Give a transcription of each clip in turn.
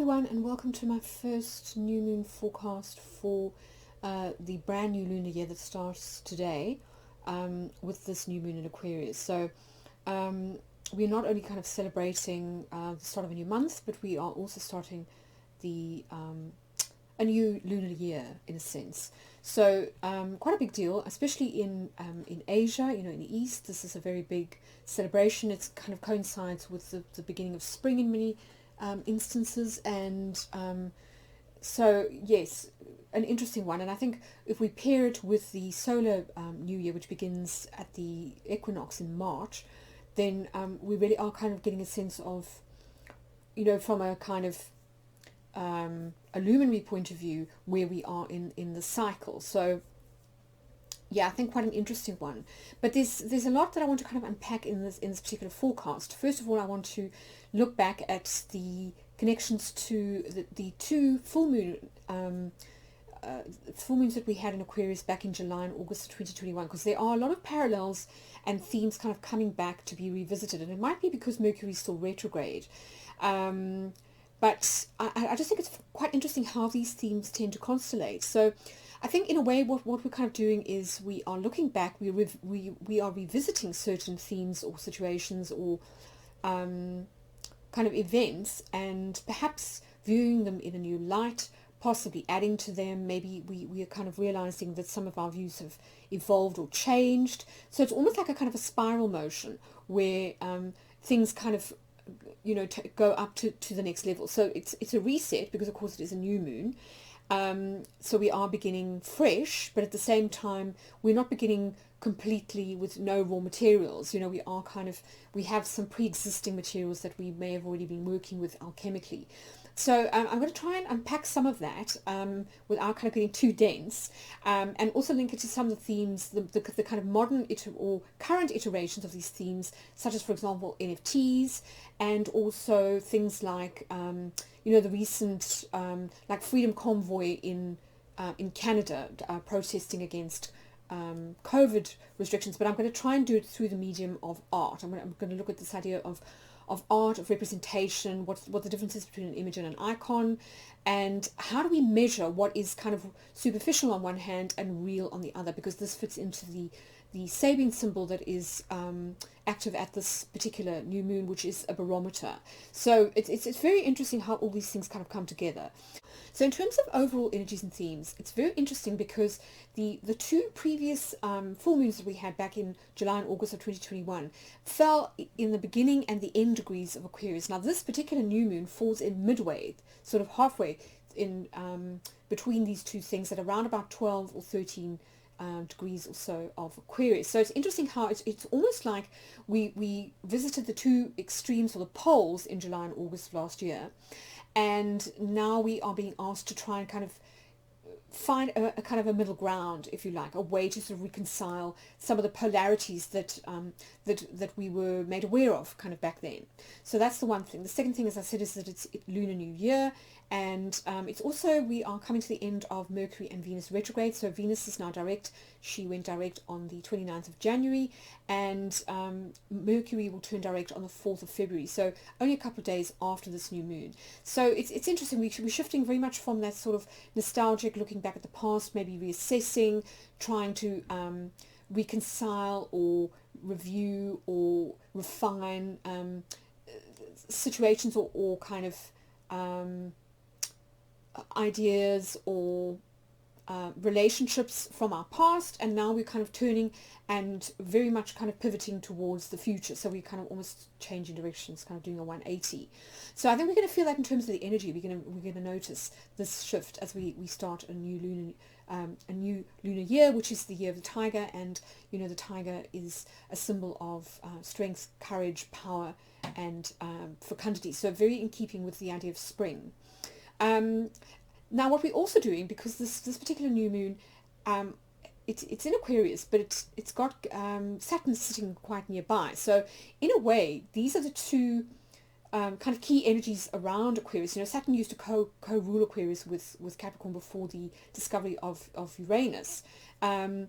everyone, and welcome to my first new moon forecast for the brand new lunar year that starts today with this new moon in Aquarius. So we're not only kind of celebrating the start of a new month, but we are also starting the a new lunar year in a sense. So quite a big deal, especially in Asia, in the East. This is a very big celebration. It kind of coincides with the beginning of spring in many instances, and so yes, an interesting one. And I think if we pair it with the solar new year, which begins at the equinox in March, then we really are kind of getting a sense of, from a kind of a luminary point of view, where we are in the cycle. So yeah, I think quite an interesting one. But there's a lot that I want to kind of unpack in this particular forecast. First of all, I want to look back at the connections to the two full moons that we had in Aquarius back in July and August of 2021, because there are a lot of parallels and themes kind of coming back to be revisited, and it might be because Mercury is still retrograde. But I just think it's quite interesting how these themes tend to constellate. So I think in a way what we're kind of doing is we are looking back, we are revisiting certain themes or situations or kind of events, and perhaps viewing them in a new light, possibly adding to them. Maybe we are kind of realizing that some of our views have evolved or changed. So it's almost like a kind of a spiral motion where things kind of go up to the next level. So it's a reset, because of course it is a new moon. So we are beginning fresh, but at the same time we're not beginning completely with no raw materials. We have some pre-existing materials that we may have already been working with alchemically. So I'm going to try and unpack some of that without kind of getting too dense, and also link it to some of the themes, the kind of modern or current iterations of these themes, such as, for example, NFTs, and also things like, the recent like Freedom Convoy in Canada protesting against COVID restrictions. But I'm going to try and do it through the medium of art. I'm going to look at this idea of art, of representation, what the difference is between an image and an icon, and how do we measure what is kind of superficial on one hand and real on the other, because this fits into the Sabian symbol that is active at this particular new moon, which is a barometer. So it's very interesting how all these things kind of come together. So in terms of overall energies and themes, it's very interesting because the two previous full moons that we had back in July and August of 2021 fell in the beginning and the end degrees of Aquarius. Now this particular new moon falls in midway, sort of halfway in between these two things, at around about 12 or 13 degrees or so of Aquarius. So it's interesting how it's almost like we visited the two extremes or the poles in July and August of last year, and now we are being asked to try and kind of find a kind of a middle ground, if you like, a way to sort of reconcile some of the polarities that we were made aware of kind of back then. So that's the one thing. The second thing, as I said, is that it's Lunar New Year, and it's also, we are coming to the end of Mercury and Venus retrograde. So Venus is now direct. She went direct on the 29th of January, and Mercury will turn direct on the 4th of February. So only a couple of days after this new moon. So it's interesting. We're shifting very much from that sort of nostalgic, looking back at the past, maybe reassessing, trying to reconcile or review or refine situations or kind of ideas or relationships from our past, and now we're kind of turning and very much kind of pivoting towards the future. So we're kind of almost changing directions, kind of doing a 180. So I think we're going to feel that in terms of the energy. We're going to notice this shift as we start a new lunar year, which is the year of the tiger, and the tiger is a symbol of strength, courage, power, and fecundity. So very in keeping with the idea of spring. Now what we're also doing, because this particular new moon, it's in Aquarius, but it's got Saturn sitting quite nearby. So in a way, these are the two kind of key energies around Aquarius. Saturn used to co-rule Aquarius with Capricorn before the discovery of Uranus, and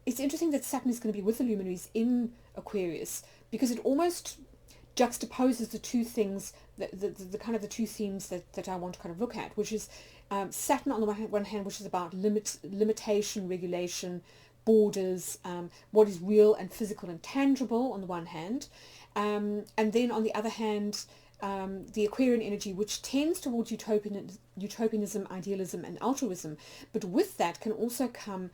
it's interesting that Saturn is going to be with the luminaries in Aquarius, because it almost juxtaposes the two things, the kind of the two themes that I want to kind of look at, which is Saturn on the one hand, which is about limitation, regulation, borders, what is real and physical and tangible on the one hand, and then on the other hand, the Aquarian energy, which tends towards utopianism, idealism, and altruism, but with that can also come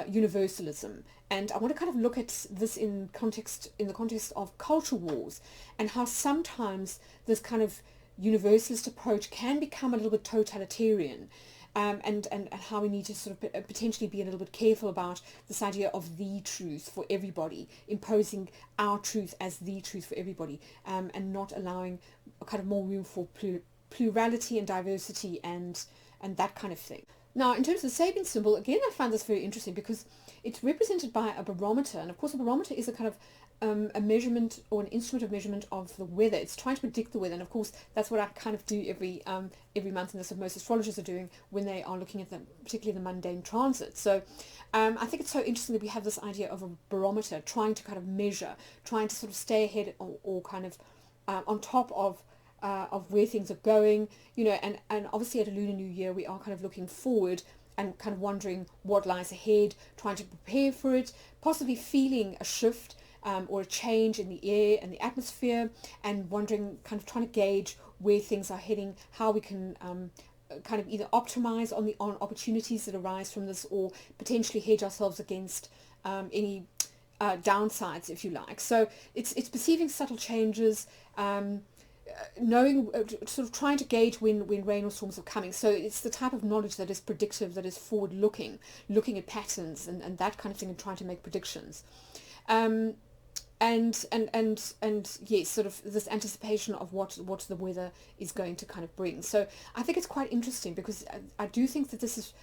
universalism. And I want to kind of look at this in the context of culture wars, and how sometimes this kind of universalist approach can become a little bit totalitarian, and how we need to sort of potentially be a little bit careful about this idea of the truth for everybody, imposing our truth as the truth for everybody, and not allowing a kind of more room for plurality and diversity and that kind of thing. Now, in terms of the Sabian symbol, again, I find this very interesting because it's represented by a barometer, and of course a barometer is a kind of a measurement or an instrument of measurement of the weather. It's trying to predict the weather, and of course that's what I kind of do every month, and that's what most astrologers are doing when they are looking at particularly the mundane transit. So I think it's so interesting that we have this idea of a barometer trying to kind of measure, trying to sort of stay ahead or kind of on top of where things are going, and obviously at a Lunar New Year we are kind of looking forward and kind of wondering what lies ahead, trying to prepare for it, possibly feeling a shift or a change in the air and the atmosphere, and wondering, kind of trying to gauge where things are heading, how we can kind of either optimize on opportunities that arise from this, or potentially hedge ourselves against any downsides, if you like. So it's perceiving subtle changes, knowing, sort of trying to gauge when rain or storms are coming. So it's the type of knowledge that is predictive, that is forward looking at patterns and that kind of thing, and trying to make predictions. And yes, sort of this anticipation of what the weather is going to kind of bring. So I think it's quite interesting, because I do think that this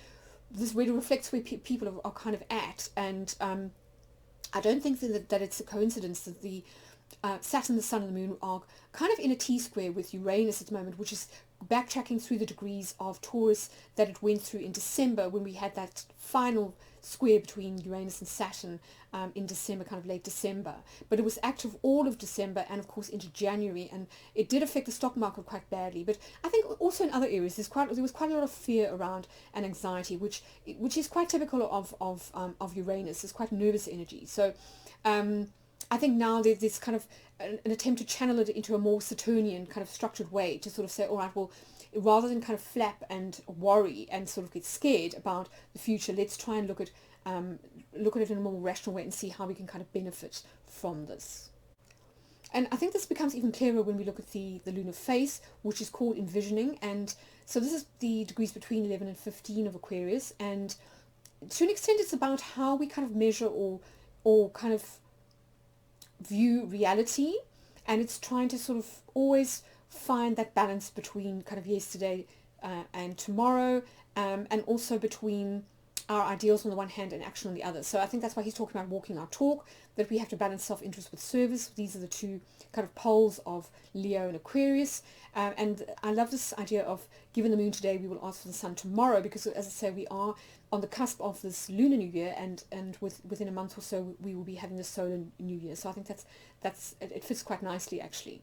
really reflects where people are kind of at, and I don't think that it's a coincidence that the Saturn, the Sun, and the Moon are kind of in a T-square with Uranus at the moment, which is backtracking through the degrees of Taurus that it went through in December, when we had that final square between Uranus and Saturn in December, kind of late December. But it was active all of December and of course into January, and it did affect the stock market quite badly. But I think also in other areas there was quite a lot of fear around and anxiety, which is quite typical of Uranus. It's quite nervous energy. So I think now there's kind of an attempt to channel it into a more Saturnian kind of structured way, to sort of say, all right, well, rather than kind of flap and worry and sort of get scared about the future, let's try and look at it in a more rational way and see how we can kind of benefit from this. And I think this becomes even clearer when we look at the lunar face, which is called envisioning. And so this is the degrees between 11 and 15 of Aquarius, and to an extent it's about how we kind of measure or kind of view reality, and it's trying to sort of always find that balance between kind of yesterday and tomorrow, and also between our ideals on the one hand and action on the other. So I think that's why he's talking about walking our talk, that we have to balance self-interest with service. These are the two kind of poles of Leo and Aquarius. And I love this idea of, given the moon today, we will ask for the sun tomorrow, because as I say, we are on the cusp of this Lunar New Year, and within a month or so we will be having the solar New Year. So I think it fits quite nicely, actually.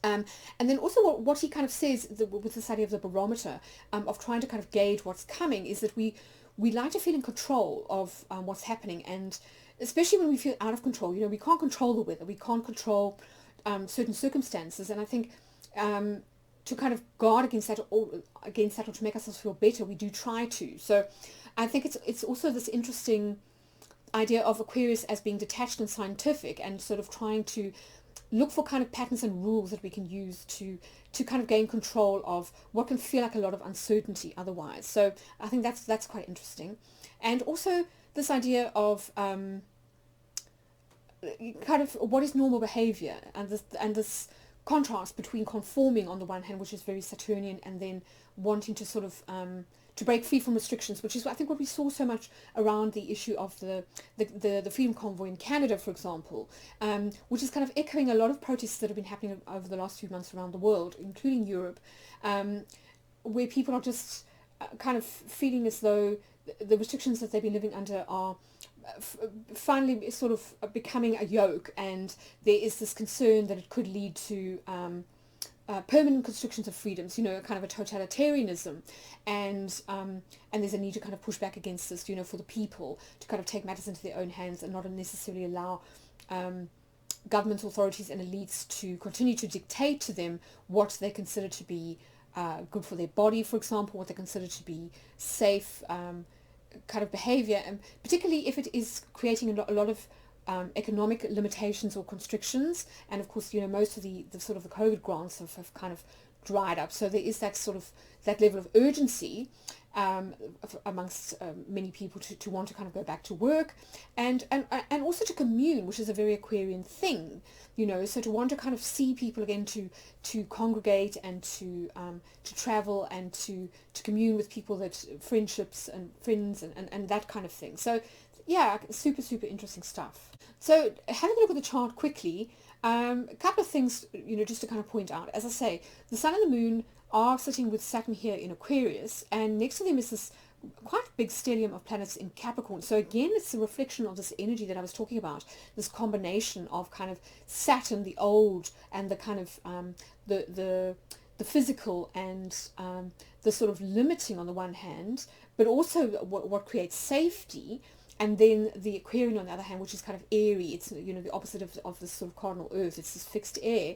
And then also what he kind of says with this idea of the barometer, of trying to kind of gauge what's coming, is that we like to feel in control of what's happening, and especially when we feel out of control. We can't control the weather, we can't control certain circumstances, and I think to kind of guard against that, or to make ourselves feel better, we do try to. So I think it's also this interesting idea of Aquarius as being detached and scientific, and sort of trying to look for kind of patterns and rules that we can use to kind of gain control of what can feel like a lot of uncertainty otherwise. So I think that's quite interesting. And also this idea of kind of what is normal behavior, and this contrast between conforming on the one hand, which is very Saturnian, and then wanting to sort of to break free from restrictions, which is I think what we saw so much around the issue of the Freedom Convoy in Canada, for example, which is kind of echoing a lot of protests that have been happening over the last few months around the world, including Europe, where people are just kind of feeling as though the restrictions that they've been living under are finally sort of becoming a yoke, and there is this concern that it could lead to permanent constrictions of freedoms, kind of a totalitarianism, and there's a need to kind of push back against this, for the people to kind of take matters into their own hands and not necessarily allow government authorities and elites to continue to dictate to them what they consider to be good for their body, for example, what they consider to be safe kind of behavior, and particularly if it is creating a lot of economic limitations or constrictions. And of course, most of the sort of the COVID grants have kind of dried up. So there is that sort of that level of urgency amongst many people to want to kind of go back to work and also to commune, which is a very Aquarian thing, so to want to kind of see people again, to congregate and to travel and to commune with people, that friendships and friends and that kind of thing. So yeah, super, super interesting stuff. So having a look at the chart quickly, a couple of things, just to kind of point out. As I say, the sun and the moon are sitting with Saturn here in Aquarius, and next to them is this quite big stellium of planets in Capricorn. So again, it's a reflection of this energy that I was talking about, this combination of kind of Saturn, the old, and the kind of the physical and the sort of limiting on the one hand, but also what creates safety. And then the Aquarian, on the other hand, which is kind of airy. It's, the opposite of this sort of cardinal earth. It's this fixed air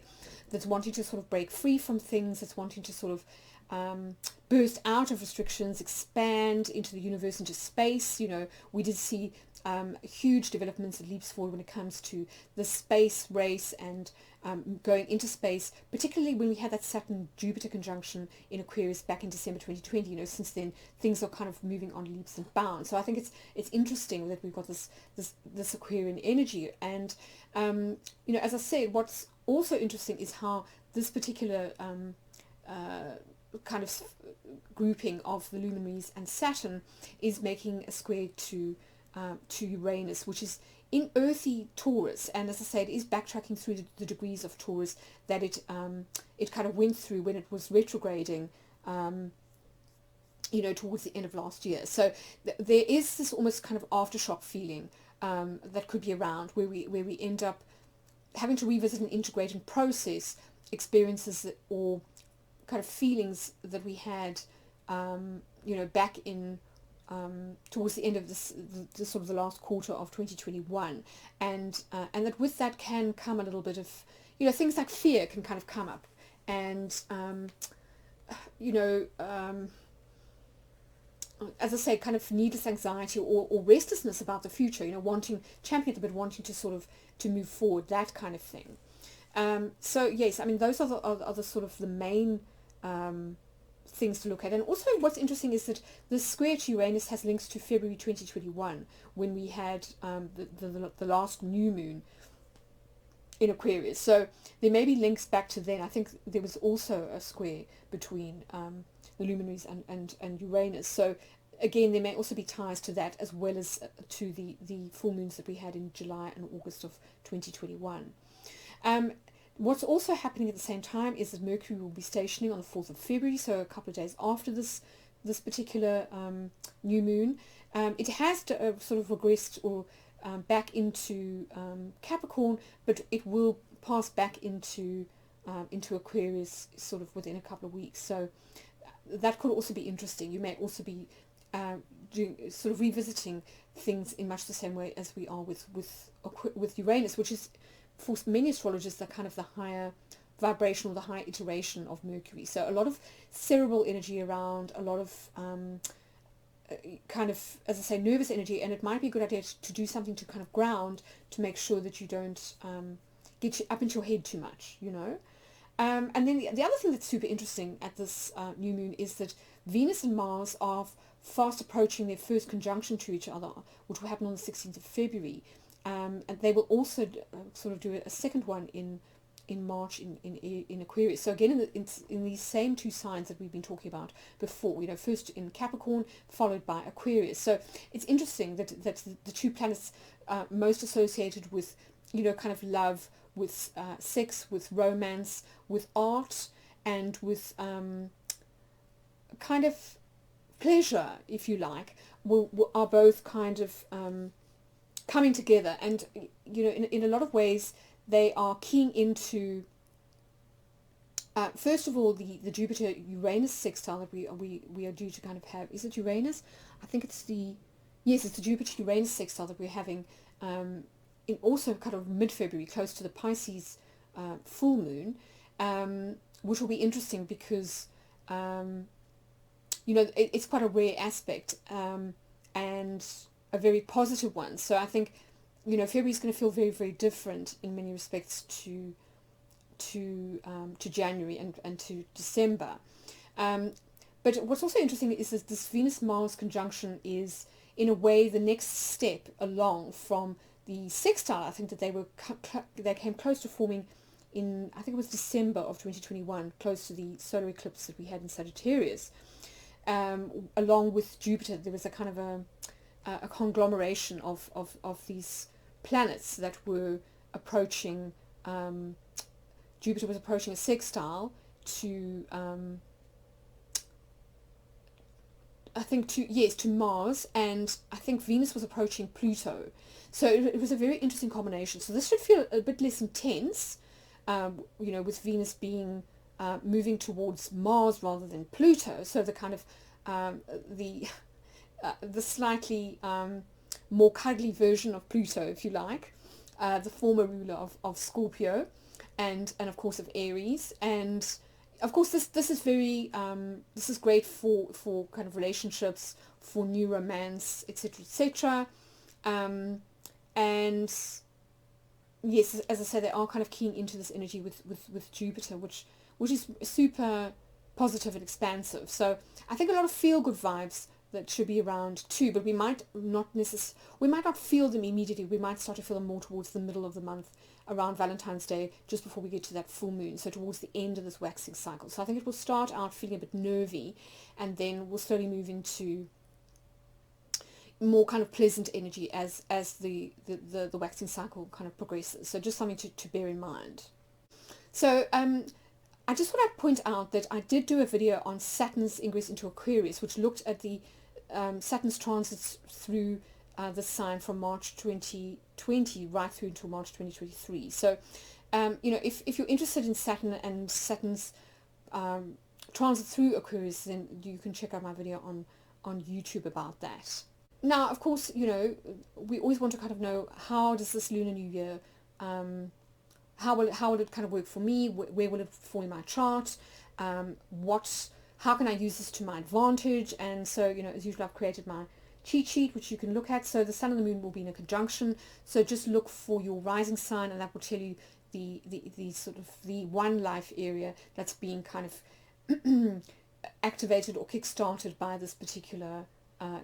that's wanting to sort of break free from things. It's wanting to sort of burst out of restrictions, expand into the universe, into space. We did see huge developments and leaps forward when it comes to the space race and going into space, particularly when we had that Saturn-Jupiter conjunction in Aquarius back in December 2020. Since then, things are kind of moving on leaps and bounds. So I think it's interesting that we've got this Aquarian energy. And, as I said, what's also interesting is how this particular kind of grouping of the luminaries and Saturn is making a square to Uranus, which is in earthy Taurus. And as I said, it is backtracking through the degrees of Taurus that it kind of went through when it was retrograding towards the end of last year. So there is this almost kind of aftershock feeling that could be around, where we end up having to revisit and integrate and process experiences or kind of feelings that we had back in towards the end of the sort of the last quarter of 2021, and that with that can come a little bit of things like fear can kind of come up, and as I say, kind of needless anxiety or restlessness about the future, wanting championing it, but wanting to sort of to move forward, that kind of thing. So yes, I mean those are the sort of the main things to look at. And also what's interesting is that the square to Uranus has links to February 2021, when we had the last new moon in Aquarius. So there may be links back to then. I think there was also a square between the luminaries and Uranus. So again, there may also be ties to that, as well as to the full moons that we had in July and August of 2021. What's also happening at the same time is that Mercury will be stationing on the 4th of February, so a couple of days after this particular new moon. It has sort of regressed or back into Capricorn, but it will pass back into Aquarius sort of within a couple of weeks. So that could also be interesting. You may also be sort of revisiting things in much the same way as we are with Uranus, which is, for many astrologers, the kind of the higher vibration or the higher iteration of Mercury. So a lot of cerebral energy around, a lot of kind of, as I say, nervous energy, and it might be a good idea to do something to kind of ground, to make sure that you don't get you up into your head too much, And then the other thing that's super interesting at this new moon is that Venus and Mars are fast approaching their first conjunction to each other, which will happen on the 16th of February. And they will also sort of do a second one in March in Aquarius. So again, in these same two signs that we've been talking about before, first in Capricorn, followed by Aquarius. So it's interesting that the two planets most associated with, kind of love, with sex, with romance, with art, and with kind of pleasure, if you like, are both kind of coming together. And, you know, in a lot of ways, they are keying into, first of all, the Jupiter-Uranus sextile that we are due to kind of have. Is it Uranus? I think it's yes, it's the Jupiter-Uranus sextile that we're having in also kind of mid-February, close to the Pisces full moon, which will be interesting because, you know, it's quite a rare aspect and a very positive one. So I think, you know, February is going to feel very, very different in many respects to January and to December. But what's also interesting is this Venus-Mars conjunction is, in a way, the next step along from the sextile. I think that they came close to forming in, I think it was December of 2021, close to the solar eclipse that we had in Sagittarius. Along with Jupiter, there was a kind of a conglomeration of these planets that were approaching. Jupiter was approaching a sextile to I think to Mars, and I think Venus was approaching Pluto. So it was a very interesting combination. So this should feel a bit less intense, you know, with Venus being moving towards Mars rather than Pluto. So the kind of the slightly more cuddly version of Pluto, if you like, the former ruler of Scorpio, and of course of Aries. And of course this is very this is great for kind of relationships, for new romance, etc., etc. And yes, as I said, they are kind of keying into this energy with Jupiter, which is super positive and expansive. So I think a lot of feel-good vibes that should be around too, but we might not feel them immediately. We might start to feel them more towards the middle of the month, around Valentine's Day, just before we get to that full moon, so towards the end of this waxing cycle. So I think it will start out feeling a bit nervy, and then we'll slowly move into more kind of pleasant energy as the waxing cycle kind of progresses. So just something to bear in mind. So I just want to point out that I did do a video on Saturn's ingress into Aquarius, which looked at the Saturn's transits through the sign from March 2020 right through until March 2023. So, you know, if you're interested in Saturn and Saturn's transit through Aquarius, then you can check out my video on YouTube about that. Now, of course, you know, we always want to kind of know, how does this Lunar New Year, how will it kind of work for me? Where will it fall in my chart? How can I use this to my advantage? And so, you know, as usual, I've created my cheat sheet, which you can look at. So the Sun and the Moon will be in a conjunction. So just look for your rising sign, and that will tell you the sort of the one life area that's being kind of activated or kick-started by this particular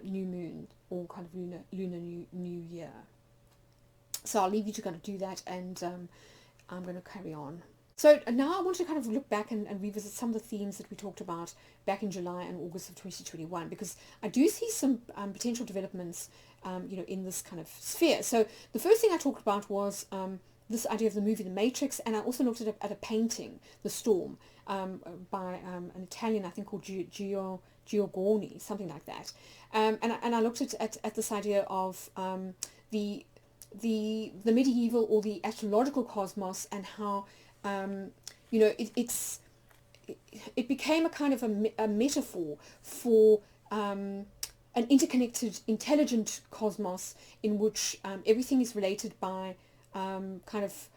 new moon, or kind of lunar new year. So I'll leave you to kind of do that, and I'm going to carry on. So now I want to kind of look back and revisit some of the themes that we talked about back in July and August of 2021, because I do see some potential developments, you know, in this kind of sphere. So the first thing I talked about was this idea of the movie The Matrix, and I also looked at a painting, The Storm, by an Italian, I think, called Giorgione, something like that. And I looked at this idea of the medieval or the astrological cosmos, and how you know, it became a kind of a metaphor for an interconnected, intelligent cosmos in which everything is related by kind of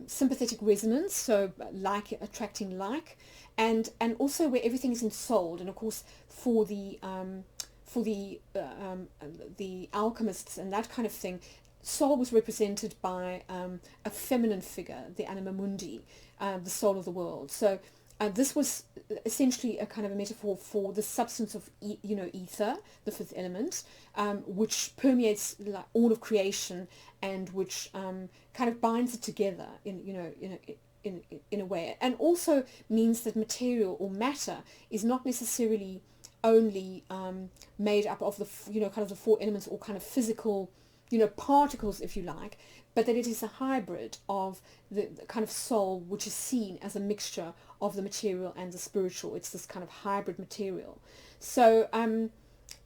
sympathetic resonance, so like attracting like, and also where everything is ensouled. And of course, for the alchemists and that kind of thing, soul was represented by a feminine figure, the anima mundi, the soul of the world. So this was essentially a kind of a metaphor for the substance of ether, the fifth element, which permeates like all of creation, and which kind of binds it together in a way, and also means that material or matter is not necessarily only made up of the kind of the four elements, or kind of physical particles, if you like, but that it is a hybrid of the kind of soul, which is seen as a mixture of the material and the spiritual. It's this kind of hybrid material. So I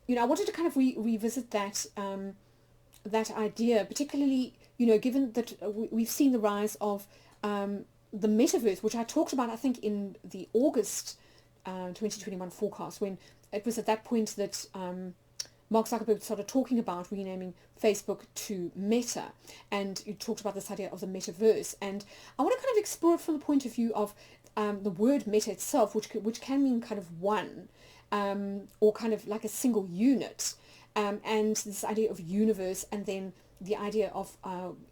wanted to kind of revisit that that idea, particularly, given that we've seen the rise of the metaverse, which I talked about, I think, in the August 2021 forecast, when it was at that point that Mark Zuckerberg started talking about renaming Facebook to Meta, and you talked about this idea of the metaverse. And I want to kind of explore it from the point of view of the word meta itself, which can mean kind of one, or kind of like a single unit, and this idea of universe, and then the idea of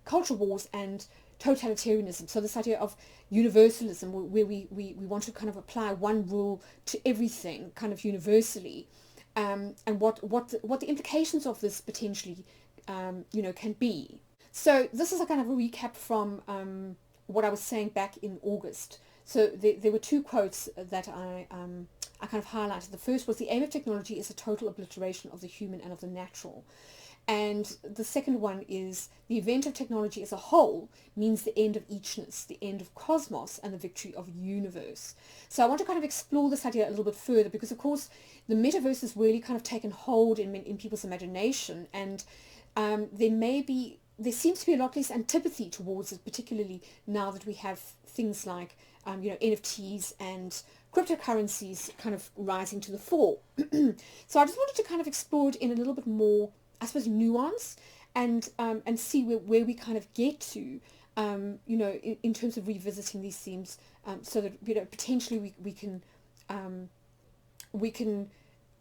culture wars and totalitarianism. So this idea of universalism, where we want to kind of apply one rule to everything kind of universally, and what the implications of this potentially can be. So this is a kind of a recap from what I was saying back in August. So there were two quotes that I kind of highlighted. The first was, the aim of technology is a total obliteration of the human and of the natural. And the second one is, the event of technology as a whole means the end of eachness, the end of cosmos, and the victory of universe. So I want to kind of explore this idea a little bit further, because of course the metaverse has really kind of taken hold in people's imagination, and there seems to be a lot less antipathy towards it, particularly now that we have things like NFTs and cryptocurrencies kind of rising to the fore. So I just wanted to kind of explore it in a little bit more, I suppose, nuance, and see where we kind of get to, in terms of revisiting these themes, so that potentially we can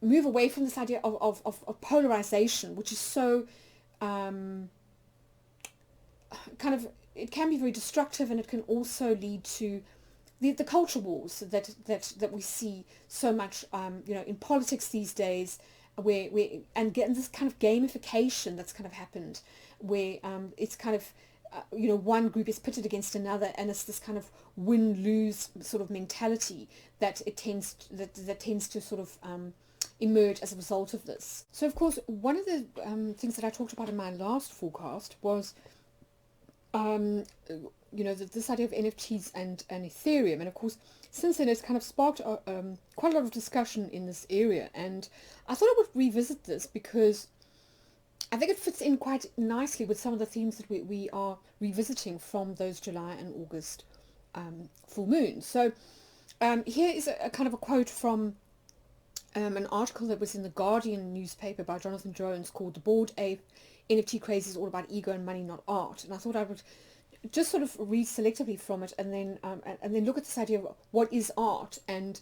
move away from this idea of polarization, which is so kind of, it can be very destructive, and it can also lead to the culture wars that we see so much in politics these days, where and getting this kind of gamification that's kind of happened, where it's kind of one group is pitted against another, and it's this kind of win-lose sort of mentality that tends to sort of emerge as a result of this. So of course, one of the things that I talked about in my last forecast was this idea of NFTs and Ethereum, and of course since then it's kind of sparked quite a lot of discussion in this area, and I thought I would revisit this because I think it fits in quite nicely with some of the themes that we are revisiting from those July and August full moons. So here is a kind of a quote from an article that was in the Guardian newspaper by Jonathan Jones, called "The Bored Ape NFT Craze is all about ego and money, not art." And I thought I would just sort of read selectively from it, and then look at this idea of what is art, and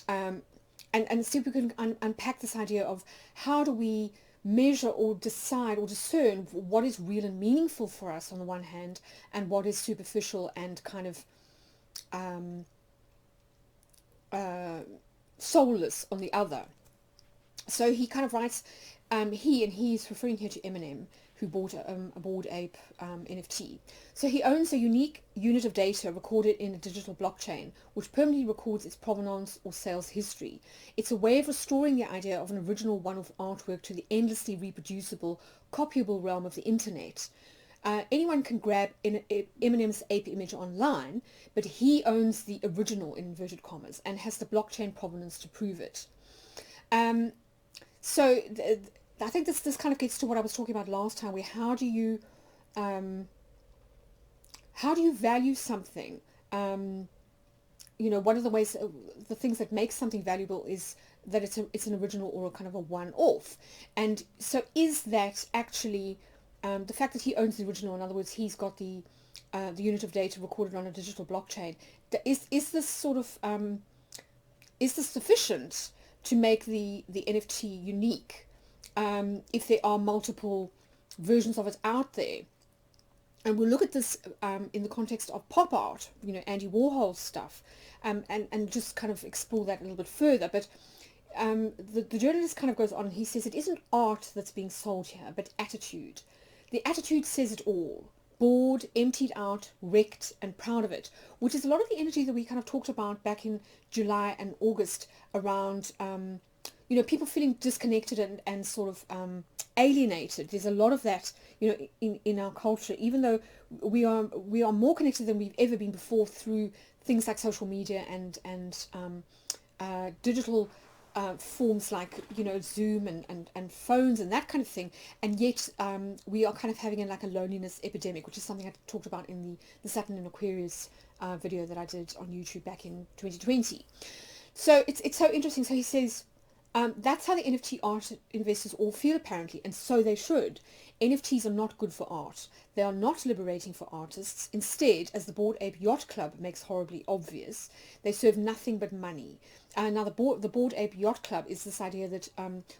see if we can unpack this idea of how do we measure or decide or discern what is real and meaningful for us on the one hand, and what is superficial and kind of soulless on the other. So he kind of writes, he's referring here to Eminem, who bought a Bored Ape NFT. So he owns a unique unit of data recorded in a digital blockchain, which permanently records its provenance or sales history. It's a way of restoring the idea of an original one-off artwork to the endlessly reproducible, copyable realm of the internet. Anyone can grab Eminem's ape image online, but he owns the original, in inverted commas, and has the blockchain provenance to prove it. So I think this kind of gets to what I was talking about last time, where how do you value something? One of the ways, the things that make something valuable is that it's an original or a kind of a one-off. And so is that actually the fact that he owns the original, in other words, he's got the unit of data recorded on a digital blockchain, is this sort of is this sufficient to make the NFT unique? If there are multiple versions of it out there. And we'll look at this in the context of pop art, Andy Warhol stuff, and just kind of explore that a little bit further. But the journalist kind of goes on, and he says, it isn't art that's being sold here, but attitude. The attitude says it all. Bored, emptied out, wrecked, and proud of it, which is a lot of the energy that we kind of talked about back in July and August around people feeling disconnected and sort of alienated. There's a lot of that, in our culture, even though we are more connected than we've ever been before through things like social media and digital forms like, Zoom and phones and that kind of thing, and yet we are kind of having like a loneliness epidemic, which is something I talked about in the Saturn and Aquarius video that I did on YouTube back in 2020. So it's so interesting. So he says, that's how the NFT art investors all feel apparently, and so they should. NFTs are not good for art. They are not liberating for artists. Instead, as the Bored Ape Yacht Club makes horribly obvious, they serve nothing but money. Now, the Bored Ape Yacht Club is this idea that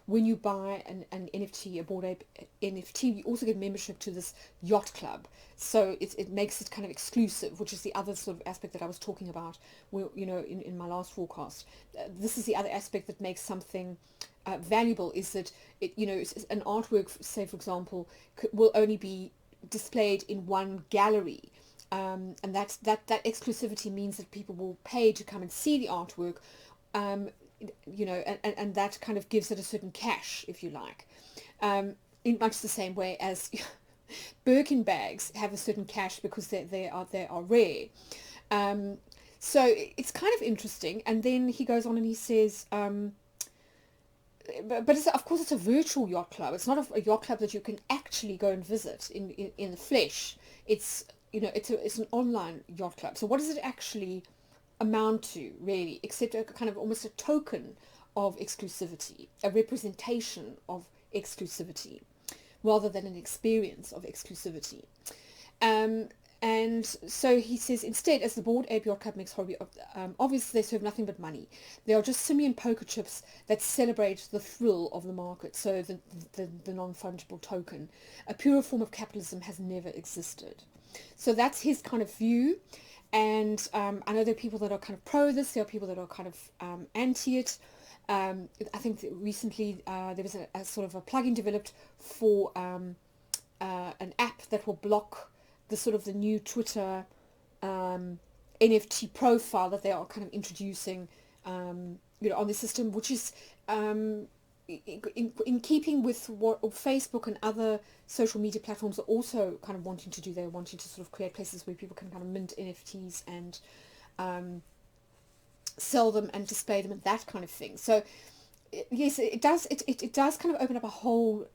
when you buy an NFT, a Bored Ape NFT, you also get membership to this yacht club. So it makes it kind of exclusive, which is the other sort of aspect that I was talking about, where, in my last forecast. This is the other aspect that makes something valuable, is that an artwork, say for example, will only be displayed in one gallery. And that exclusivity means that people will pay to come and see the artwork, and that kind of gives it a certain cash, if you like, in much the same way as Birkin bags have a certain cash because they are rare. So it's kind of interesting. And then he goes on and he says, but of course it's a virtual yacht club. It's not a yacht club that you can actually go and visit in the flesh. It's it's an online yacht club. So what does it actually amount to, really, except a kind of almost a token of exclusivity, a representation of exclusivity, rather than an experience of exclusivity. And so he says, instead, as the Bored Ape Yacht Club makes horribly obvious, they serve nothing but money. They are just simian poker chips that celebrate the thrill of the market, so the non-fungible token. A purer form of capitalism has never existed. So that's his kind of view. And I know there are people that are kind of pro this, there are people that are kind of anti it. I think that recently there was a sort of a plugin developed for an app that will block the sort of the new Twitter NFT profile that they are kind of introducing, on the system, which is in keeping with what Facebook and other social media platforms are also kind of wanting to do. They're wanting to sort of create places where people can kind of mint NFTs and sell them and display them and that kind of thing. So yes, it does kind of open up a whole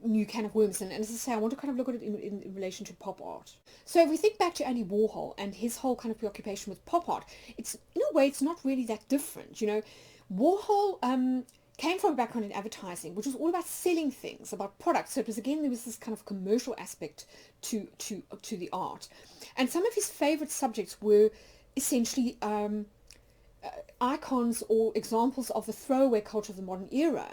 new can of worms, and as I say, I want to kind of look at it in relation to pop art. So if we think back to Andy Warhol and his whole kind of preoccupation with pop art, it's in a way it's not really that different. Warhol came from a background in advertising, which was all about selling things, about products. So it was, again, there was this kind of commercial aspect to the art, and some of his favorite subjects were essentially icons or examples of the throwaway culture of the modern era.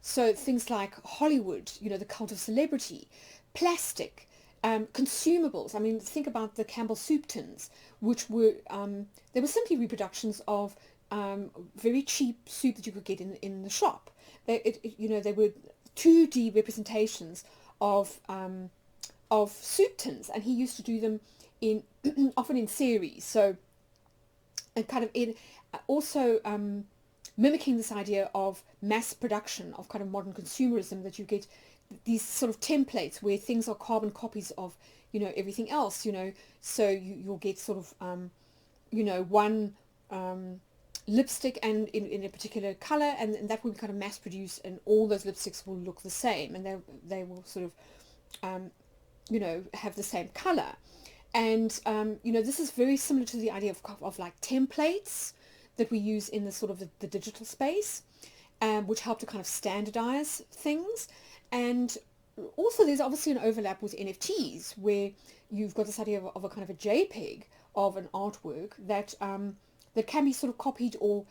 So things like Hollywood, the cult of celebrity, plastic, consumables. I mean, think about the Campbell soup tins, which were, they were simply reproductions of very cheap soup that you could get in the shop. They were 2D representations of soup tins, and he used to do them often in series. So, and kind of also mimicking this idea of mass production, of kind of modern consumerism, that you get these sort of templates where things are carbon copies of everything else. So you'll get sort of one lipstick and in a particular color, and that will be kind of mass produced, and all those lipsticks will look the same, and they will sort of have the same color. And this is very similar to the idea of like templates that we use in the sort of the digital space, which help to kind of standardize things. And also there's obviously an overlap with NFTs, where you've got this idea of a kind of a JPEG of an artwork that that can be sort of copied or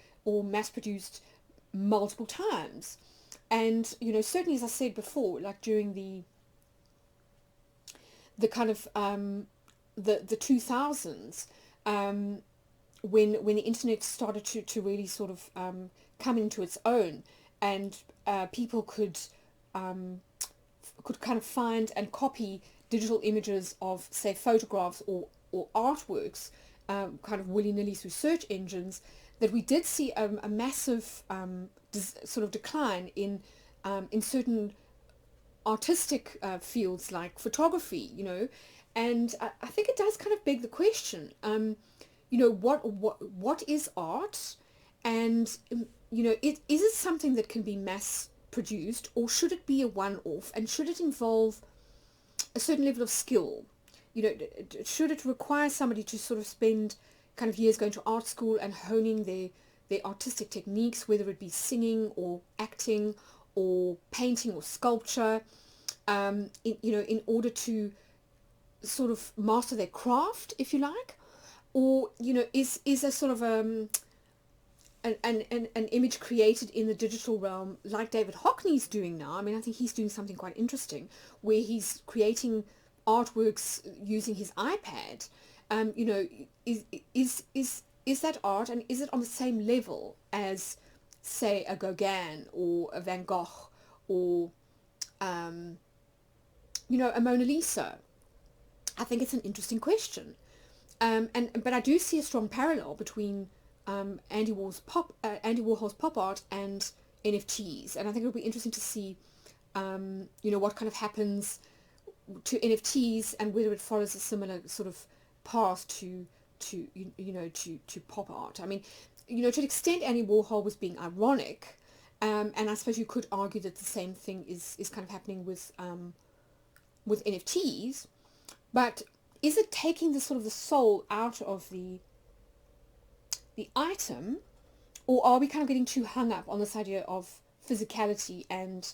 mass produced multiple times. And certainly, as I said before, like during the kind of the 2000s, when the internet started to really sort of come into its own, and people could kind of find and copy digital images of, say, photographs or artworks kind of willy-nilly through search engines, that we did see a massive sort of decline in certain artistic fields like photography, and I think it does kind of beg the question, what is art, and is it something that can be mass produced, or should it be a one-off, and should it involve a certain level of skill? Should it require somebody to sort of spend kind of years going to art school and honing their artistic techniques, whether it be singing or acting or painting or sculpture, in order to sort of master their craft, if you like? Or, is a sort of an image created in the digital realm like David Hockney's doing now? I mean, I think he's doing something quite interesting where he's creating artworks using his iPad. Is that art, and is it on the same level as, say, a Gauguin or a Van Gogh or a Mona Lisa? I think it's an interesting question. But I do see a strong parallel between Andy Warhol's pop art and NFTs, and I think it'll be interesting to see what kind of happens to NFTs and whether it follows a similar sort of path to pop art. I mean, to an extent, Andy Warhol was being ironic, and I suppose you could argue that the same thing is kind of happening with NFTs. But is it taking the sort of the soul out of the item, or are we kind of getting too hung up on this idea of physicality? And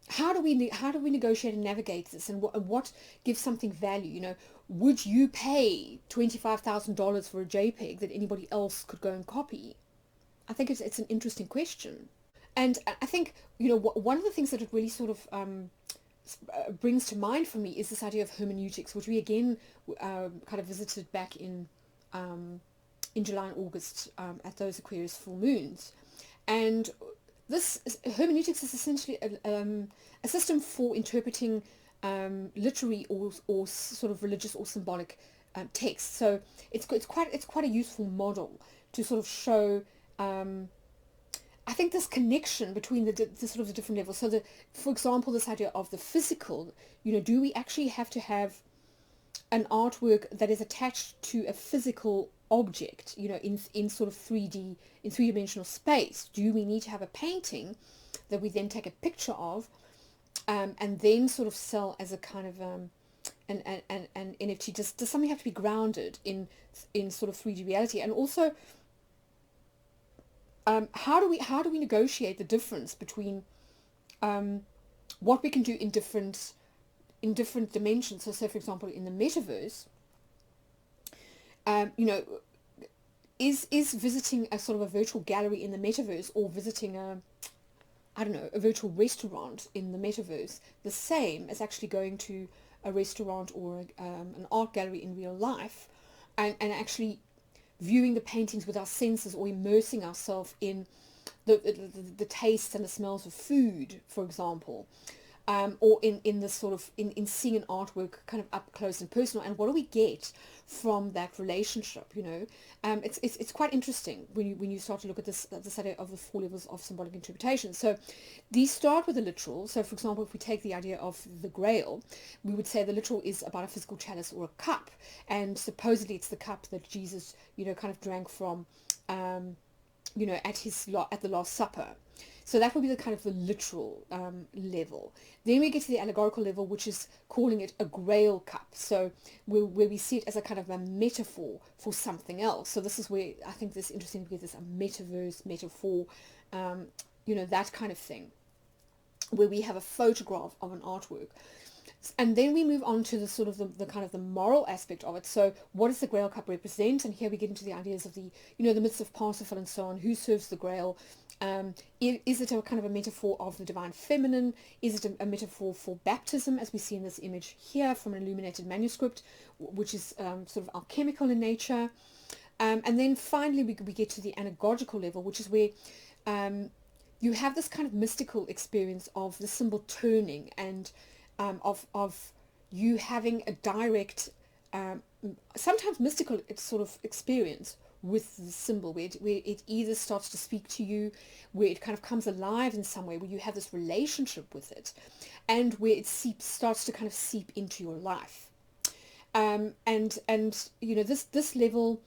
how do we negotiate and navigate this, and what gives something value? Would you pay $25,000 for a JPEG that anybody else could go and copy? I think it's an interesting question. And I think one of the things that it really sort of brings to mind for me is this idea of hermeneutics, which we again kind of visited back in July and August at those Aquarius full moons. And this hermeneutics is essentially a system for interpreting literary or sort of religious or symbolic text. So it's quite a useful model to sort of show I think this connection between the sort of the different levels. So for example, this idea of the physical, do we actually have to have an artwork that is attached to a physical object, in sort of 3D, in three-dimensional space? Do we need to have a painting that we then take a picture of and then sort of sell as a kind of an NFT? Does something have to be grounded in sort of 3D reality? And also, how do we negotiate the difference between what we can do in different dimensions? So, say for example, in the metaverse, is visiting a sort of a virtual gallery in the metaverse, or visiting a virtual restaurant in the metaverse, the same as actually going to a restaurant or an art gallery in real life, and actually viewing the paintings with our senses, or immersing ourselves in the tastes and the smells of food, for example, or in this sort of in seeing an artwork kind of up close and personal? And what do we get from that relationship? It's quite interesting when you start to look at this idea of the 4 levels of symbolic interpretation. So these start with the literal. So for example, if we take the idea of the Grail, we would say the literal is about a physical chalice or a cup, and supposedly it's the cup that Jesus kind of drank from at the Last Supper. So that would be the kind of the literal level. Then we get to the allegorical level, which is calling it a grail cup. So where we see it as a kind of a metaphor for something else. So this is where I think this interesting to get this a metaverse metaphor, that kind of thing, where we have a photograph of an artwork. And then we move on to the sort of the kind of the moral aspect of it. So what does the Grail cup represent? And here we get into the ideas of the myths of Parsifal and so on. Who serves the Grail? Is it a kind of a metaphor of the divine feminine? Is it a metaphor for baptism, as we see in this image here from an illuminated manuscript, which is sort of alchemical in nature? And then finally we get to the anagogical level, which is where you have this kind of mystical experience of the symbol turning, and of you having a direct, sometimes mystical sort of experience with the symbol, where it either starts to speak to you, where it kind of comes alive in some way, where you have this relationship with it, and where it starts to kind of seep into your life. And this level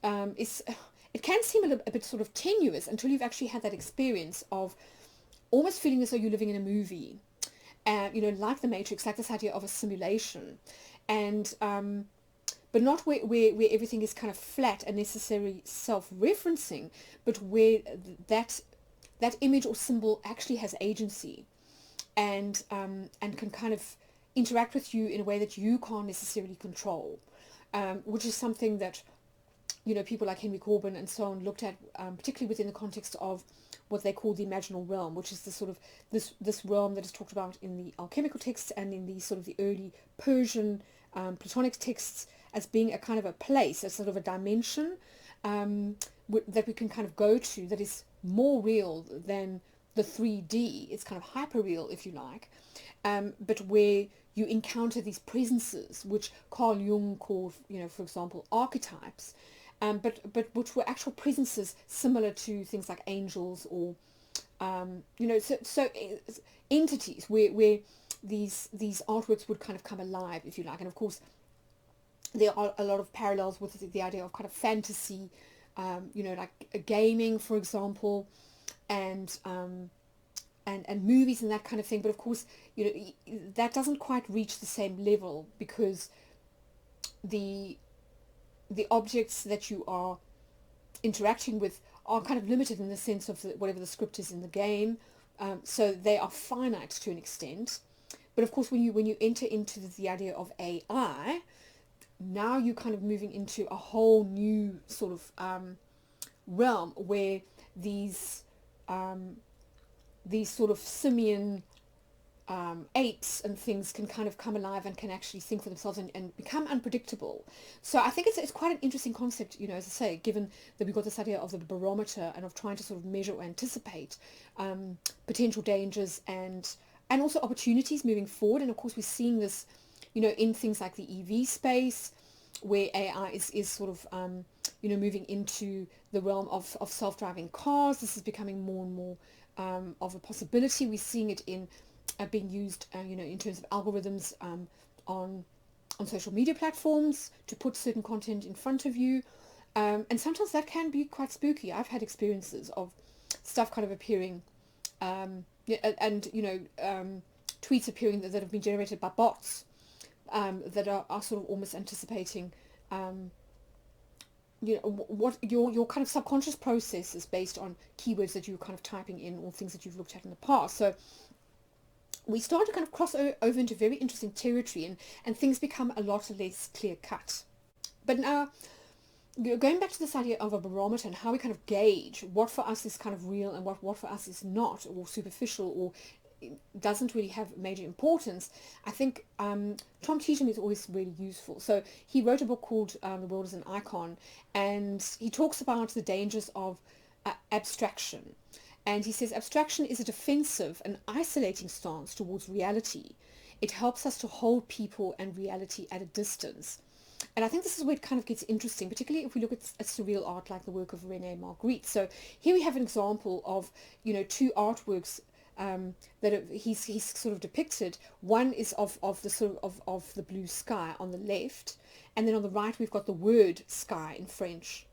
is it can seem a bit sort of tenuous until you've actually had that experience of almost feeling as though you're living in a movie, you know, like the Matrix, like this idea of a simulation, and but not where everything is kind of flat and necessarily self-referencing, but where that image or symbol actually has agency, and can kind of interact with you in a way that you can't necessarily control, which is something that, you know, people like Henry Corbin and so on looked at, particularly within the context of what they call the imaginal realm, which is the sort of this realm that is talked about in the alchemical texts and in the sort of the early Persian Platonic texts, as being a kind of a place, a sort of a dimension that we can kind of go to, that is more real than the 3D. It's kind of hyper real, if you like, but where you encounter these presences, which Carl Jung called, you know, for example, archetypes, but which were actual presences similar to things like angels or, you know, so entities where these artworks would kind of come alive, if you like. And of course, there are a lot of parallels with the idea of kind of fantasy, you know, like gaming, for example, and movies and that kind of thing. But of course, you know, that doesn't quite reach the same level, because the objects that you are interacting with are kind of limited in the sense of whatever the script is in the game. So they are finite to an extent. But of course, when you enter into the idea of AI, now you're kind of moving into a whole new sort of realm where these sort of simian apes and things can kind of come alive and can actually think for themselves and become unpredictable. So I think it's quite an interesting concept, you know, as I say, given that we've got this idea of the barometer and of trying to sort of measure or anticipate potential dangers and also opportunities moving forward. And of course, we're seeing this, you know, in things like the EV space, where AI is sort of, you know, moving into the realm of self-driving cars. This is becoming more and more of a possibility. We're seeing it in being used, you know, in terms of algorithms on social media platforms to put certain content in front of you. And sometimes that can be quite spooky. I've had experiences of stuff kind of appearing, and, you know, tweets appearing that have been generated by bots, that are sort of almost anticipating, you know, what your kind of subconscious process is based on keywords that you're kind of typing in or things that you've looked at in the past. So we start to kind of cross over into very interesting territory, and things become a lot less clear cut. But now, going back to this idea of a barometer and how we kind of gauge what for us is kind of real and what for us is not, or superficial, or doesn't really have major importance, I think Tom Cheatham is always really useful. So he wrote a book called The World as an Icon, and he talks about the dangers of abstraction. And he says abstraction is a defensive and isolating stance towards reality. It helps us to hold people and reality at a distance. And I think this is where it kind of gets interesting, particularly if we look at surreal art like the work of René Magritte. So here we have an example of, you know, two artworks that he's sort of depicted. One is of the sort of the blue sky on the left, and then on the right we've got the word sky in French.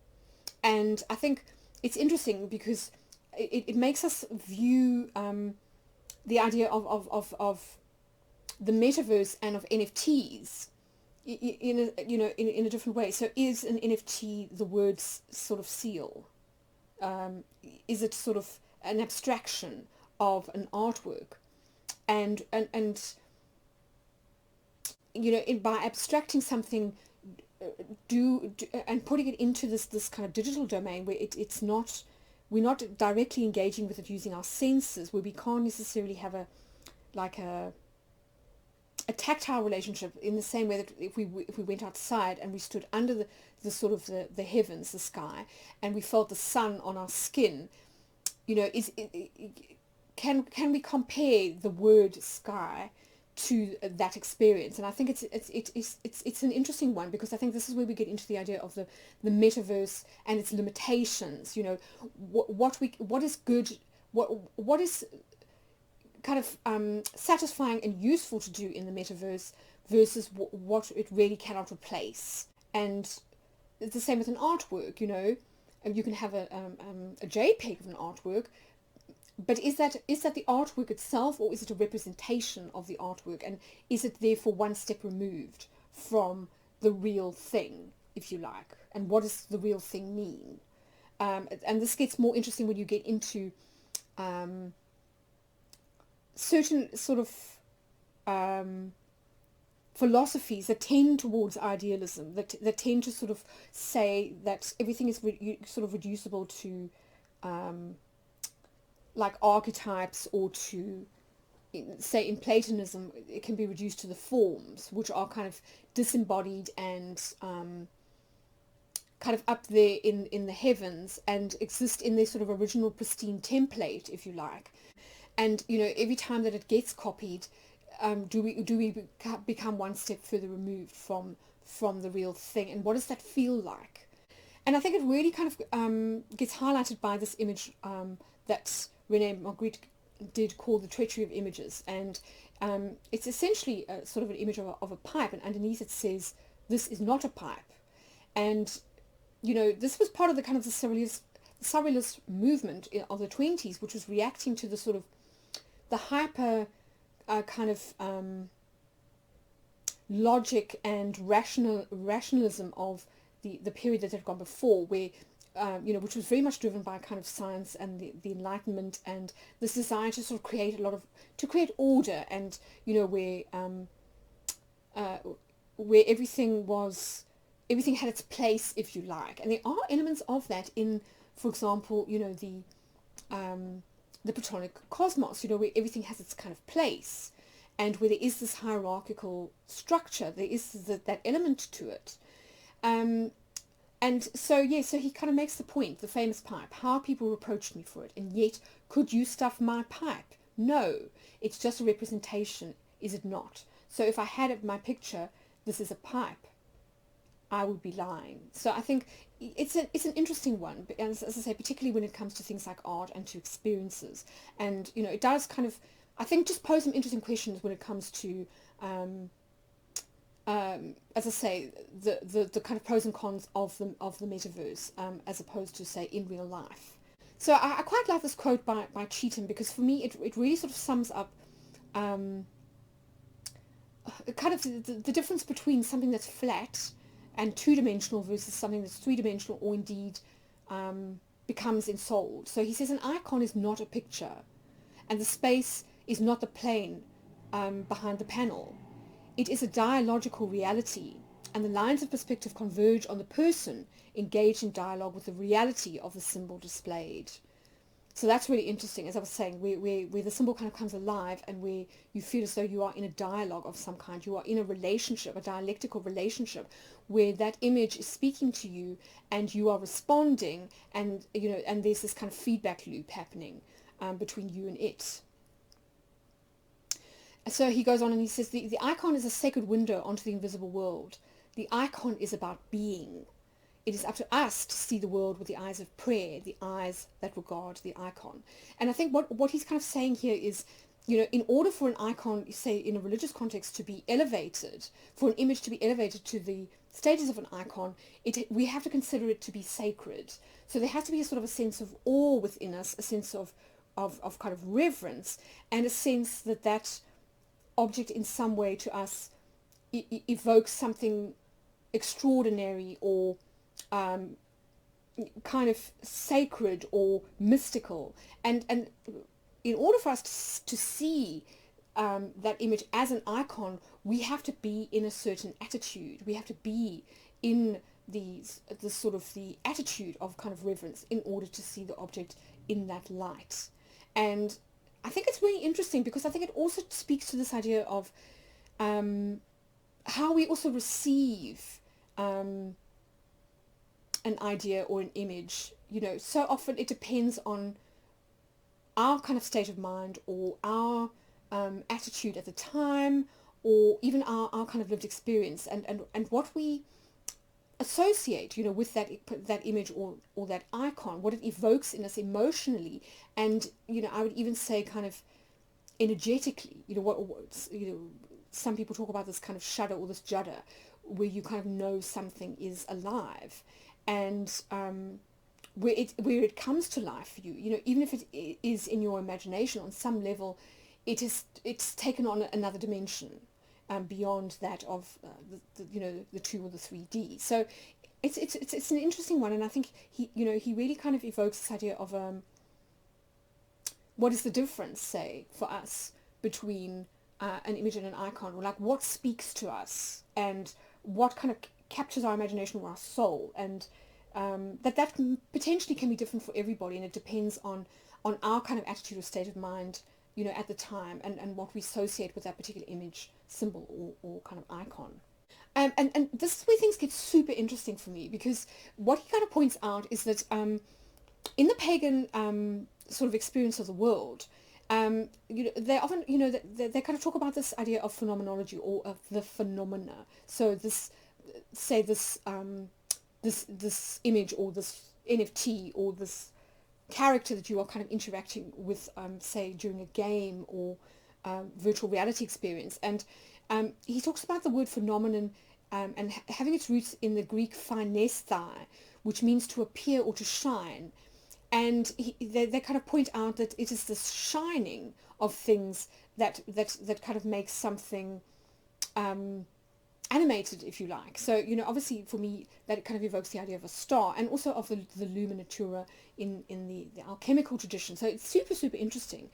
And I think it's interesting because it makes us view the idea of the metaverse and of NFTs in a different way. So is an NFT the word's sort of seal? Is it sort of an abstraction of an artwork? And you know, by abstracting something, and putting it into this kind of digital domain where we're not directly engaging with it using our senses, where we can't necessarily have a tactile relationship in the same way that if we went outside and we stood under the sort of the heavens, the sky, and we felt the sun on our skin, you know, can we compare the word sky to that experience? And I think it's an interesting one, because I think this is where we get into the idea of the metaverse and its limitations. You know, what is good, what is kind of satisfying and useful to do in the metaverse versus what it really cannot replace. And it's the same with an artwork. You know, you can have a JPEG of an artwork, but is that the artwork itself, or is it a representation of the artwork, and is it therefore one step removed from the real thing, if you like? And what does the real thing mean? And this gets more interesting when you get into certain sort of philosophies that tend towards idealism, that tend to sort of say that everything is sort of reducible to like archetypes, or to, say in Platonism, it can be reduced to the forms, which are kind of disembodied and kind of up there in the heavens, and exist in their sort of original pristine template, if you like. And every time that it gets copied, do we become one step further removed from the real thing, and what does that feel like? And I think it really kind of gets highlighted by this image that René Magritte did, call The Treachery of Images. And it's essentially a sort of an image of a pipe, and underneath it says, "This is not a pipe." And this was part of the kind of the surrealist movement of the 20s, which was reacting to the sort of the hyper kind of logic and rationalism of the period that had gone before, where which was very much driven by kind of science and the Enlightenment, and this desire to sort of create create order, and where everything had its place, if you like. And there are elements of that in, for example, the Platonic cosmos, where everything has its kind of place, and where there is this hierarchical structure, there is that element to it. And so he kind of makes the point, the famous pipe, how people reproached me for it, and yet could you stuff my pipe? No, it's just a representation, is it not? So if I had my picture, this is a pipe, I would be lying. So I think it's an interesting one, as I say, particularly when it comes to things like art and to experiences. And it does kind of, I think, just pose some interesting questions when it comes to as I say, the kind of pros and cons of the metaverse, as opposed to, say, in real life. So I quite like this quote by Cheatham, because for me it really sort of sums up kind of the difference between something that's flat and two-dimensional versus something that's three-dimensional, or indeed becomes ensouled. So he says an icon is not a picture, and the space is not the plane behind the panel. It is a dialogical reality, and the lines of perspective converge on the person engaged in dialogue with the reality of the symbol displayed. So that's really interesting, as I was saying, where the symbol kind of comes alive, and where you feel as though you are in a dialogue of some kind. You are in a relationship, a dialectical relationship, where that image is speaking to you, and you are responding, and and there's this kind of feedback loop happening between you and it. So he goes on and he says, the icon is a sacred window onto the invisible world. The icon is about being. It is up to us to see the world with the eyes of prayer, the eyes that regard the icon. And I think what he's kind of saying here is, in order for an icon, say in a religious context, to be elevated, for an image to be elevated to the status of an icon, we have to consider it to be sacred. So there has to be a sort of a sense of awe within us, a sense of kind of reverence, and a sense that object in some way to us evokes something extraordinary, or kind of sacred or mystical. And in order for us to see that image as an icon, we have to be in a certain attitude. We have to be in the sort of the attitude of kind of reverence in order to see the object in that light. And I think it's really interesting, because I think it also speaks to this idea of how we also receive an idea or an image. So often it depends on our kind of state of mind, or our attitude at the time, or even our kind of lived experience, and what we associate, with that image or that icon, what it evokes in us emotionally, and I would even say kind of energetically. Some people talk about this kind of shudder or this judder, where you kind of know something is alive, and where it comes to life for you. You know, even if it is in your imagination on some level, it's taken on another dimension beyond that of the 2 or the 3D. So it's an interesting one, and I think he really kind of evokes this idea of what is the difference, say, for us between an image and an icon, or like what speaks to us and what kind of captures our imagination or our soul, and that potentially can be different for everybody, and it depends on our kind of attitude or state of mind, at the time, and what we associate with that particular image, symbol, or kind of icon. And this is where things get super interesting for me, because what he kind of points out is that in the pagan sort of experience of the world, they often, they kind of talk about this idea of phenomenology, or of the phenomena. So this image, or this NFT, or this character that you are kind of interacting with, say, during a game or virtual reality experience. And he talks about the word phenomenon and having its roots in the Greek phainesthai, which means to appear or to shine. And they kind of point out that it is this shining of things that kind of makes something animated, if you like. So, obviously for me, that kind of evokes the idea of a star, and also of the Lumen Naturae in the alchemical tradition. So it's super, super interesting.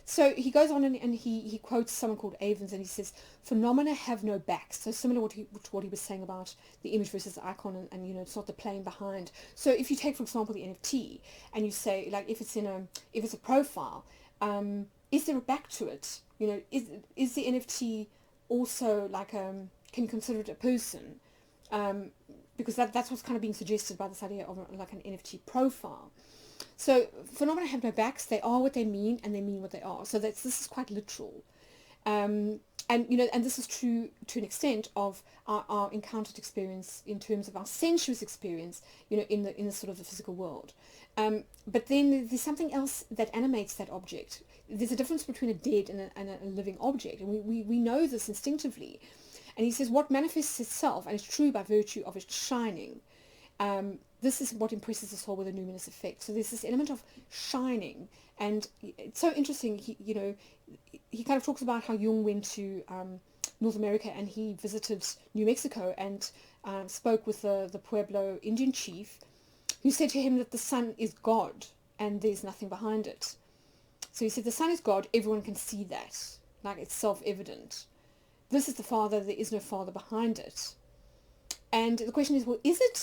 So he goes on and he quotes someone called Avens, and he says, phenomena have no backs. So similar to what he was saying about the image versus the icon, and it's not the plane behind. So if you take, for example, the NFT, and you say, like, if it's a profile, is there a back to it? Is the NFT also like can you consider it a person? Because that's what's kind of being suggested by this idea of like an NFT profile. So phenomena have no backs. They are what they mean, and they mean what they are. So this is quite literal, and this is true to an extent of our encountered experience in terms of our sensuous experience, in the sort of the physical world. But then there's something else that animates that object. There's a difference between a dead and a living object, and we know this instinctively. And he says what manifests itself and is true by virtue of its shining. This is what impresses the soul with a numinous effect. So there's this element of shining, and it's so interesting. He kind of talks about how Jung went to North America, and he visited New Mexico and spoke with the Pueblo Indian chief, who said to him that the sun is God and there's nothing behind it. So he said the sun is God, everyone can see that, like it's self-evident. This is the Father, there is no Father behind it. And the question is, well, is it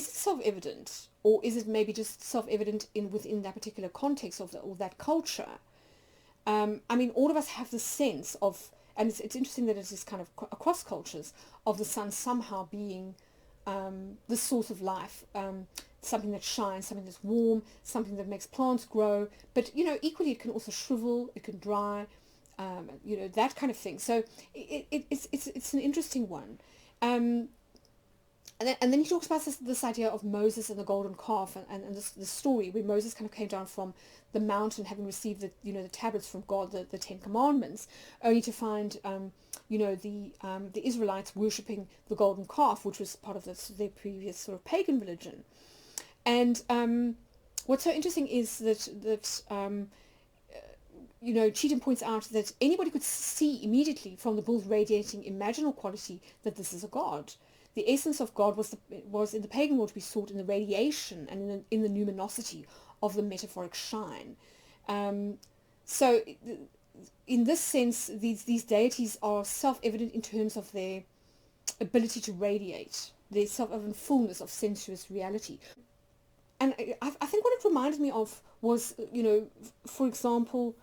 self-evident, or is it maybe just self-evident within that particular context of that culture? I mean, all of us have the sense of, and it's interesting that it is kind of across cultures, of the sun somehow being the source of life, something that shines, something that's warm, something that makes plants grow. But equally, it can also shrivel, it can dry, that kind of thing. So it's an interesting one. And then he talks about this idea of Moses and the golden calf, and this story where Moses kind of came down from the mountain, having received the tablets from God, the Ten Commandments, only to find the Israelites worshipping the golden calf, which was part of their previous sort of pagan religion. And what's so interesting is that Cheatham points out that anybody could see immediately from the bull's radiating imaginal quality that this is a god. The essence of God was in the pagan world to be sought in the radiation and in the numinosity of the metaphoric shine. So in this sense, these deities are self-evident in terms of their ability to radiate, their self-evident fullness of sensuous reality. And I think what it reminded me of was, for example,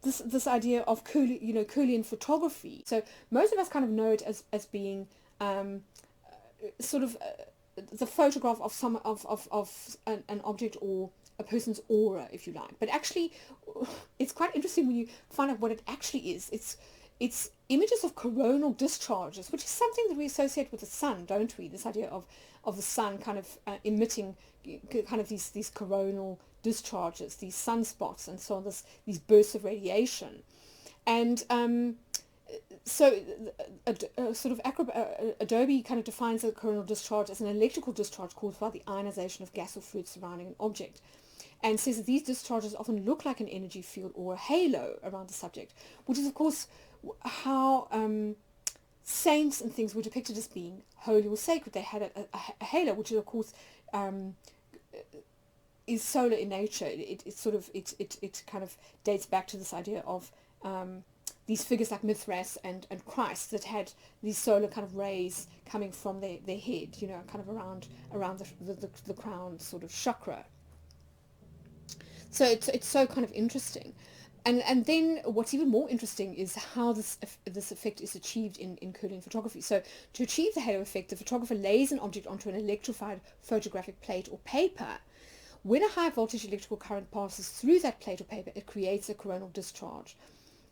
this idea of Kirlian photography. So most of us kind of know it as being sort of the photograph of an object or a person's aura, if you like. But actually, it's quite interesting when you find out what it actually is. It's images of coronal discharges, which is something that we associate with the sun, don't we? This idea of the sun kind of emitting kind of these coronal discharges, these sunspots, and so on, these bursts of radiation. And So Adobe kind of defines a coronal discharge as an electrical discharge caused by the ionization of gas or fluid surrounding an object, and says that these discharges often look like an energy field or a halo around the subject, which is of course how saints and things were depicted as being holy or sacred. They had a halo, which is of course is solar in nature. It kind of dates back to this idea of these figures like Mithras and Christ that had these solar kind of rays coming from their head, kind of around the crown sort of chakra. So it's so kind of interesting. And then what's even more interesting is how this effect is achieved in Kirlian photography. So to achieve the halo effect, the photographer lays an object onto an electrified photographic plate or paper. When a high voltage electrical current passes through that plate or paper, it creates a coronal discharge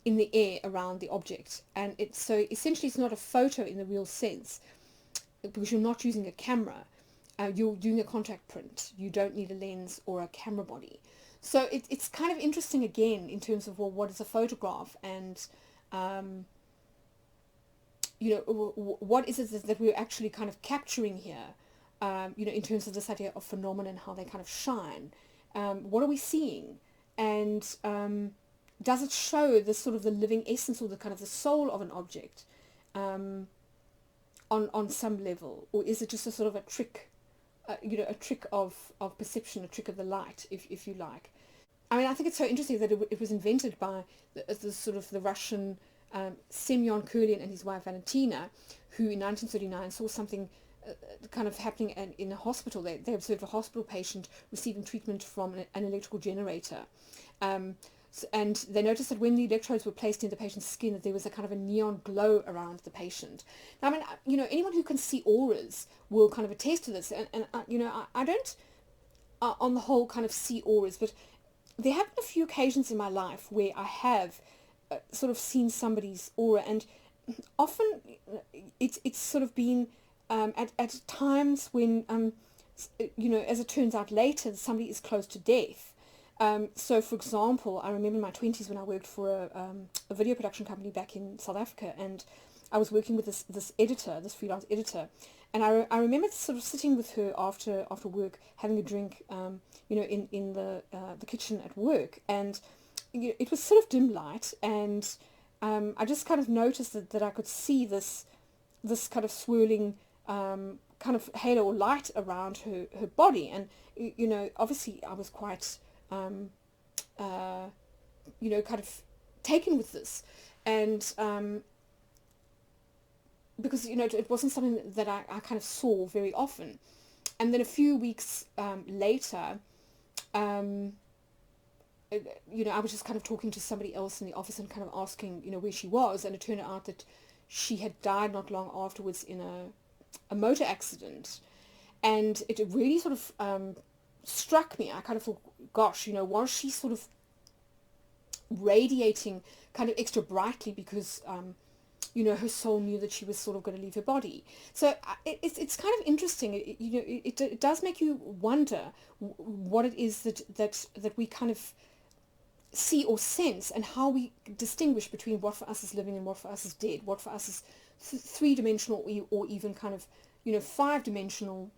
in the air around the object. And so essentially it's not a photo in the real sense, because you're not using a camera. You're doing a contact print. You don't need a lens or a camera body. So it's kind of interesting again in terms of, well, what is a photograph, and what is it that we're actually kind of capturing here, in terms of this idea of phenomenon, how they kind of shine. What are we seeing? And does it show the sort of the living essence or the kind of the soul of an object on some level, or is it just a sort of a trick? A trick of perception, a trick of the light, if you like. I mean, I think it's so interesting that it was invented by the sort of the Russian Semyon Kirlian and his wife Valentina, who in 1939 saw something kind of happening in a hospital. They observed a hospital patient receiving treatment from an electrical generator. And they noticed that when the electrodes were placed in the patient's skin, that there was a kind of a neon glow around the patient. Now, I mean, anyone who can see auras will kind of attest to this. And I don't, on the whole, kind of see auras, but there have been a few occasions in my life where I have sort of seen somebody's aura, and often it's sort of been at times when, as it turns out later, somebody is close to death. So, for example, I remember in my 20s when I worked for a video production company back in South Africa, and I was working with this editor, this freelance editor, and I remember sort of sitting with her after work, having a drink, in the kitchen at work, and it was sort of dim light, and I just kind of noticed that I could see this kind of swirling kind of halo or light around her body, and obviously I was quite kind of taken with this, and because it wasn't something that I kind of saw very often. And then a few weeks later, I was just kind of talking to somebody else in the office and kind of asking where she was, and it turned out that she had died not long afterwards in a motor accident. And it really sort of struck me. I kind of thought, gosh, was she sort of radiating kind of extra brightly because her soul knew that she was sort of going to leave her body. So it's kind of interesting. It does make you wonder what it is that we kind of see or sense, and how we distinguish between what for us is living and what for us is dead, what for us is three-dimensional or even kind of five-dimensional,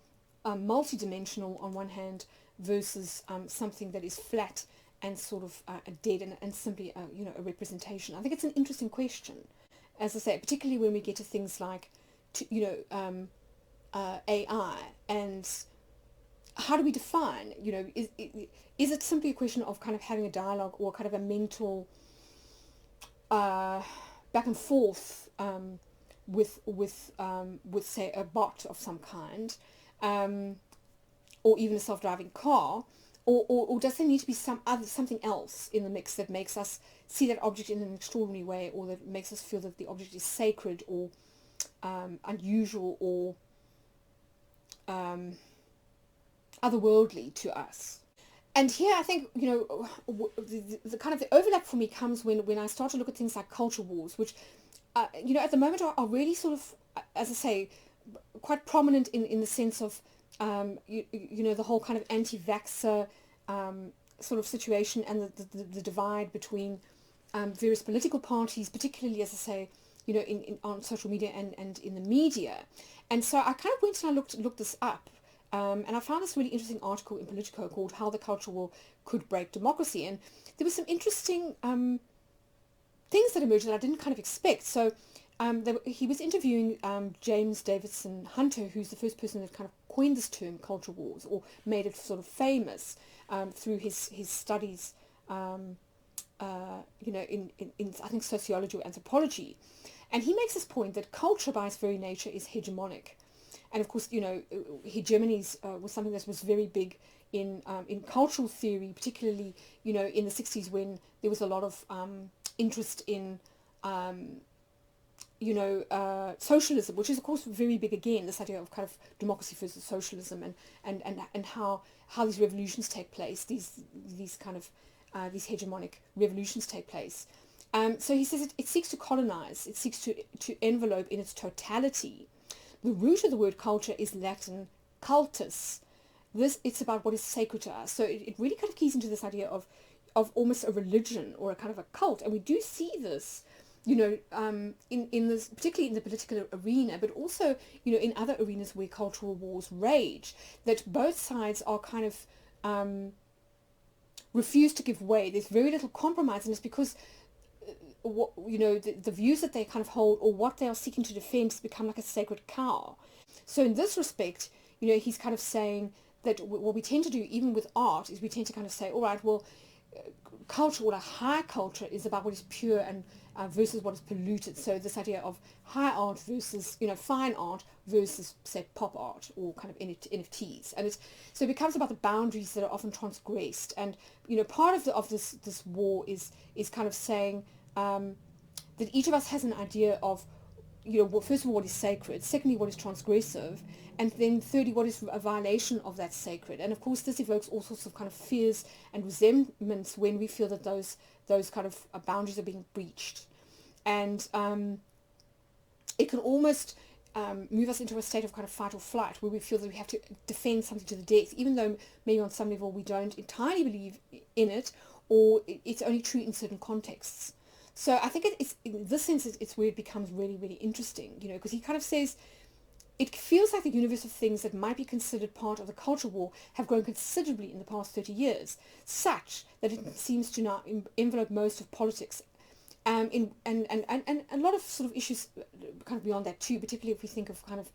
multi-dimensional on one hand, versus something that is flat and sort of dead and simply a representation. I think it's an interesting question, as I say, particularly when we get to things like AI, and how do we define, is it simply a question of kind of having a dialogue or kind of a mental back and forth with say a bot of some kind, or even a self-driving car, or does there need to be something else in the mix that makes us see that object in an extraordinary way, or that makes us feel that the object is sacred or unusual or otherworldly to us? And here I think, the kind of the overlap for me comes when I start to look at things like culture wars, which, at the moment are really sort of, as I say, quite prominent in the sense of, the whole kind of anti-vaxxer sort of situation, and the divide between various political parties, particularly, as I say, on social media and in the media. And so I kind of went and I looked this up, and I found this really interesting article in Politico called "How the Culture War Could Break Democracy," and there were some interesting things that emerged that I didn't kind of expect. So he was interviewing James Davidson Hunter, who's the first person that kind of coined this term culture wars, or made it sort of famous through his studies, in I think sociology or anthropology. And he makes this point that culture by its very nature is hegemonic. And of course, hegemonies was something that was very big in cultural theory, particularly, in the 60s, when there was a lot of interest in socialism, which is of course very big again, this idea of kind of democracy versus socialism, and how these revolutions take place, these kind of these hegemonic revolutions take place. So he says it seeks to colonize, it seeks to envelope in its totality. The root of the word culture is Latin cultus. It's about what is sacred to us. So it really kind of keys into this idea of almost a religion or a kind of a cult, and we do see this, in this, particularly in the political arena, but also, in other arenas where cultural wars rage, that both sides are kind of refuse to give way. There's very little compromise, and it's because the views that they kind of hold or what they are seeking to defend has become like a sacred cow. So in this respect, he's kind of saying that what we tend to do, even with art, is we tend to kind of say, all right, well, culture, or a high culture, is about what is pure and versus what is polluted. So this idea of high art versus fine art versus, say, pop art or kind of NFTs, and so it becomes about the boundaries that are often transgressed. And part of this war is kind of saying that each of us has an idea of first of all, what is sacred, secondly, what is transgressive, and then thirdly, what is a violation of that sacred. And of course, this evokes all sorts of kind of fears and resentments when we feel that those kind of boundaries are being breached. And it can almost move us into a state of kind of fight or flight, where we feel that we have to defend something to the death, even though maybe on some level we don't entirely believe in it, or it's only true in certain contexts. So I think it's in this sense, it's where it becomes really, really interesting, because he kind of says it feels like the universe of things that might be considered part of the culture war have grown considerably in the past 30 years, such that it seems to now envelope most of politics, and a lot of sort of issues kind of beyond that too, particularly if we think of kind of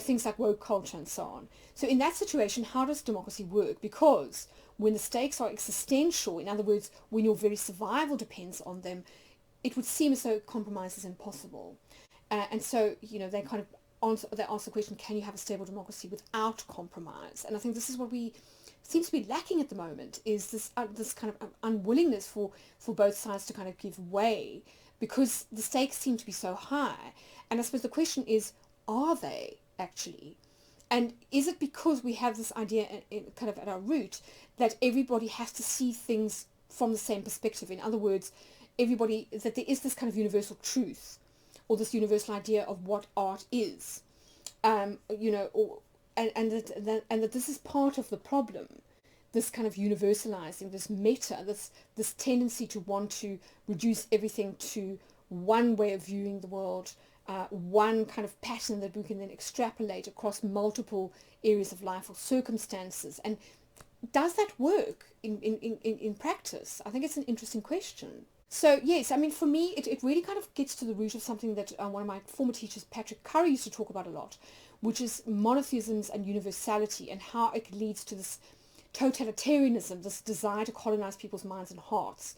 things like woke culture and so on. So in that situation, how does democracy work? Because when the stakes are existential, in other words, when your very survival depends on them, it would seem as though compromise is impossible. And so, they kind of ask the question, can you have a stable democracy without compromise? And I think this is what we seem to be lacking at the moment, is this kind of unwillingness for both sides to kind of give way, because the stakes seem to be so high. And I suppose the question is, are they actually? And is it because we have this idea kind of at our root that everybody has to see things from the same perspective? In other words, that there is this kind of universal truth, or this universal idea of what art is, and that this is part of the problem, this kind of universalizing, this meta, this tendency to want to reduce everything to one way of viewing the world, one kind of pattern that we can then extrapolate across multiple areas of life or circumstances. And does that work in practice? I think it's an interesting question. So yes, I mean, for me, it really kind of gets to the root of something that one of my former teachers, Patrick Curry, used to talk about a lot, which is monotheisms and universality, and how it leads to this totalitarianism, this desire to colonize people's minds and hearts.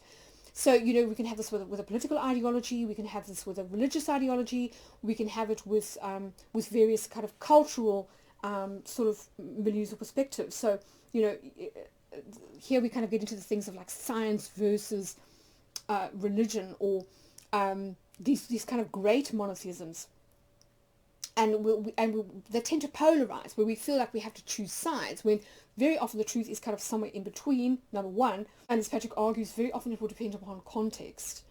So, we can have this with a political ideology, we can have this with a religious ideology, we can have it with various kind of cultural sort of milieux or perspectives. So, here we kind of get into the things of like science versus religion, or these kind of great monotheisms. And they tend to polarize, where we feel like we have to choose sides, when very often the truth is kind of somewhere in between, number one. And as Patrick argues, very often it will depend upon context.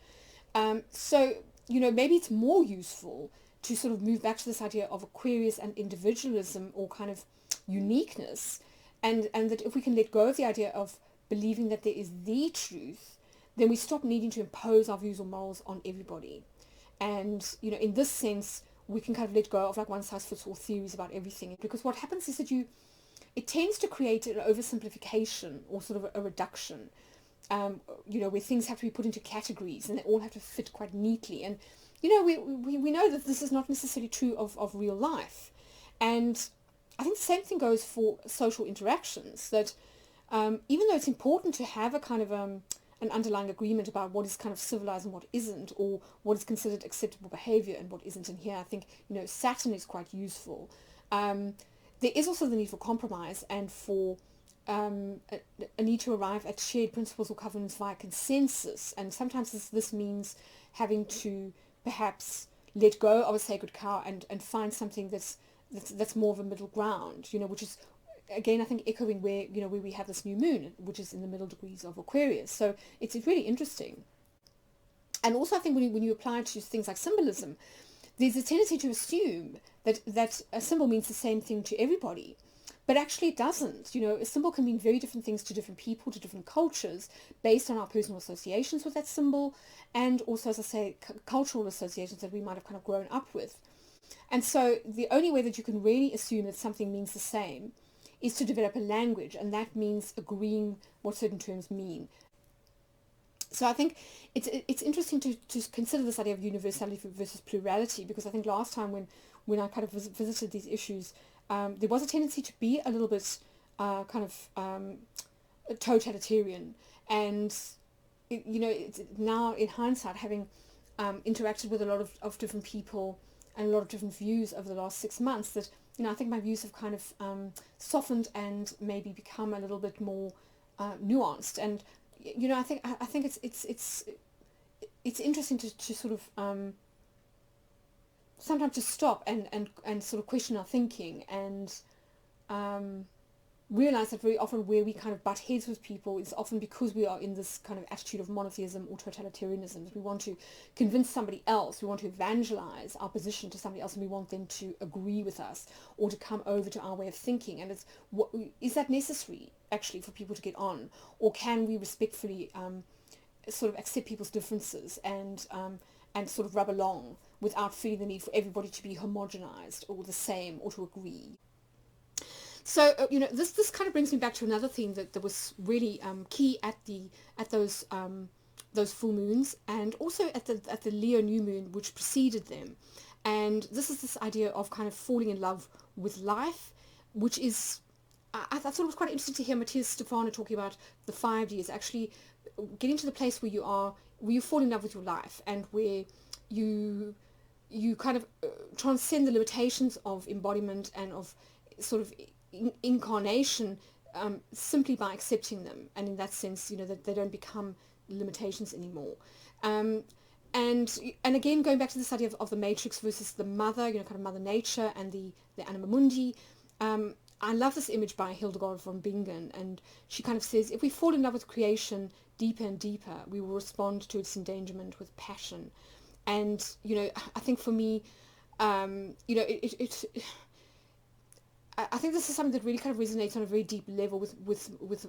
So, maybe it's more useful to sort of move back to this idea of Aquarius and individualism, or kind of uniqueness, and that if we can let go of the idea of believing that there is the truth, then we stop needing to impose our views or morals on everybody. And, in this sense, we can kind of let go of like one-size-fits-all theories about everything. Because what happens is that it tends to create an oversimplification or sort of a reduction, where things have to be put into categories and they all have to fit quite neatly. And, we know that this is not necessarily true of real life. And I think the same thing goes for social interactions, that even though it's important to have a kind of an underlying agreement about what is kind of civilized and what isn't, or what is considered acceptable behavior and what isn't, and here I think, Saturn is quite useful. There is also the need for compromise and for a need to arrive at shared principles or covenants via consensus. And sometimes this means having to perhaps let go of a sacred cow and find something that's more of a middle ground, which is, again, I think echoing where we have this new moon, which is in the middle degrees of Aquarius. So it's really interesting. And also I think when you apply it to things like symbolism, there's a tendency to assume that a symbol means the same thing to everybody. But actually it doesn't. A symbol can mean very different things to different people, to different cultures, based on our personal associations with that symbol, and also, as I say, cultural associations that we might have kind of grown up with. And so the only way that you can really assume that something means the same is to develop a language, and that means agreeing what certain terms mean. So I think it's interesting to consider this idea of universality versus plurality, because I think last time when I kind of visited these issues, there was a tendency to be a little bit totalitarian. And, now in hindsight, having interacted with a lot of different people and a lot of different views over the last 6 months, that, I think my views have kind of softened and maybe become a little bit more nuanced. And, I think it's interesting to sort of sometimes just stop and sort of question our thinking and realize that very often where we kind of butt heads with people is often because we are in this kind of attitude of monotheism or totalitarianism. We want to convince somebody else, we want to evangelize our position to somebody else, and we want them to agree with us or to come over to our way of thinking. And is that necessary actually for people to get on, or can we respectfully sort of accept people's differences and sort of rub along without feeling the need for everybody to be homogenized or the same or to agree? So this kind of brings me back to another theme that was really key at those full moons, and also at the Leo new moon which preceded them. And this is this idea of kind of falling in love with life, which is, I thought it was quite interesting to hear Matthias Stefano talking about the 5D is actually getting to the place where you fall in love with your life, and where you kind of transcend the limitations of embodiment and of sort of incarnation simply by accepting them, and in that sense, that they don't become limitations anymore. And again, going back to this idea of the matrix versus the mother, kind of Mother Nature and the anima mundi. I love this image by Hildegard von Bingen, and she kind of says, if we fall in love with creation deeper and deeper, we will respond to its endangerment with passion. And I think for me, I think this is something that really kind of resonates on a very deep level with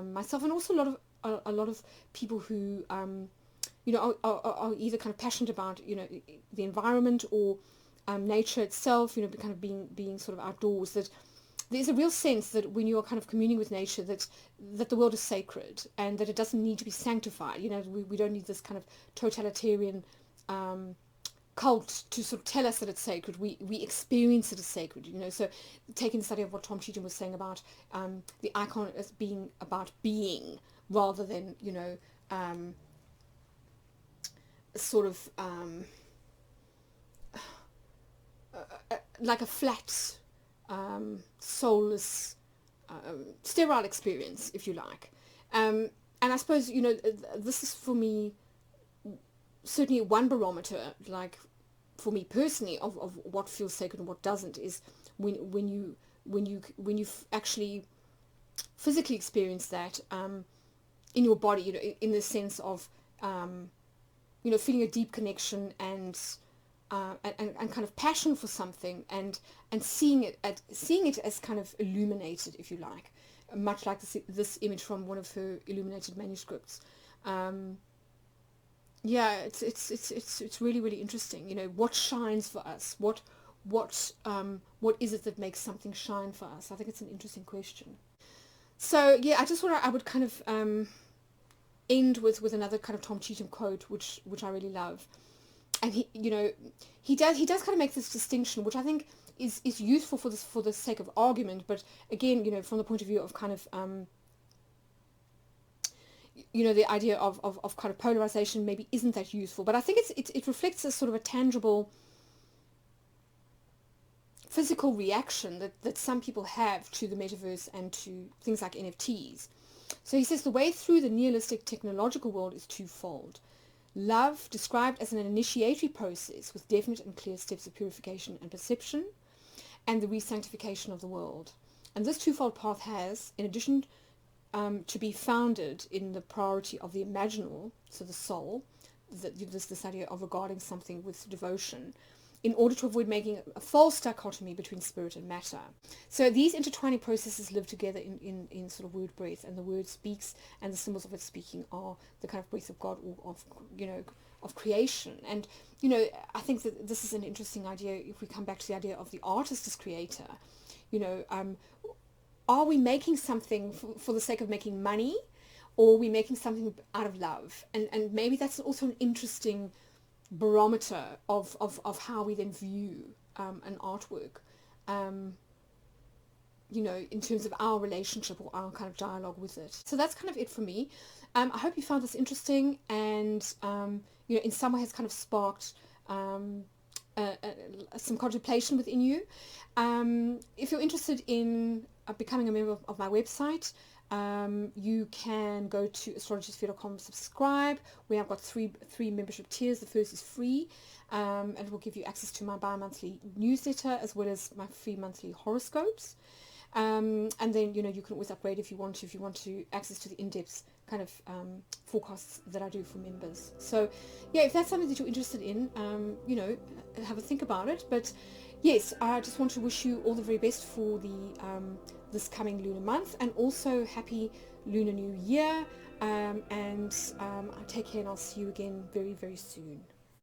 myself, and also a lot of people who are either kind of passionate about the environment or nature itself, kind of being sort of outdoors. That there's a real sense that when you are kind of communing with nature, that the world is sacred and that it doesn't need to be sanctified. We don't need this kind of totalitarian cult to sort of tell us that it's sacred. We experience it as sacred, So taking the study of what Tom Cheatham was saying about the icon as being about being rather than, sort of like a flat, soulless, sterile experience, if you like. And I suppose, this is for me certainly one barometer, like for me personally, of what feels sacred and what doesn't, is when you actually physically experience that in your body, in the sense of feeling a deep connection and kind of passion for something, and seeing it as kind of illuminated, if you like, much like this image from one of her illuminated manuscripts. Yeah, it's really, really interesting. You know, what shines for us? What is it that makes something shine for us? I think it's an interesting question. So yeah, I just thought I would kind of end with another kind of Tom Cheetham quote, which I really love. And he, you know, he does kind of make this distinction, which I think is useful for the sake of argument. But again, you know, from the point of view of kind of you know, the idea of kind of polarization maybe isn't that useful. But I think it reflects a sort of a tangible physical reaction that some people have to the metaverse and to things like NFTs. So he says the way through the nihilistic technological world is twofold. Love, described as an initiatory process with definite and clear steps of purification and perception, and the resanctification of the world. And this twofold path has, in addition to be founded in the priority of the imaginal, so the soul, this idea of regarding something with devotion, in order to avoid making a false dichotomy between spirit and matter. So these intertwining processes live together in sort of word breath, and the word speaks, and the symbols of its speaking are the kind of breath of God, or of, you know, of creation. And, you know, I think that this is an interesting idea if we come back to the idea of the artist as creator. You know, are we making something for the sake of making money, or are we making something out of love? And maybe that's also an interesting barometer of how we then view an artwork, you know, in terms of our relationship or our kind of dialogue with it. So that's kind of it for me. I hope you found this interesting, and you know, in some way has kind of sparked some contemplation within you. If you're interested in becoming a member of my website, you can go to astrologysphere.com, subscribe. We have got three membership tiers. The first is free, and it will give you access to my bi-monthly newsletter as well as my free monthly horoscopes. And then, you know, you can always upgrade if you want to access to the in-depth kind of forecasts that I do for members. So yeah, if that's something that you're interested in, you know, have a think about it. But yes, I just want to wish you all the very best for the this coming lunar month, and also happy Lunar New Year, and take care, and I'll see you again very, very soon.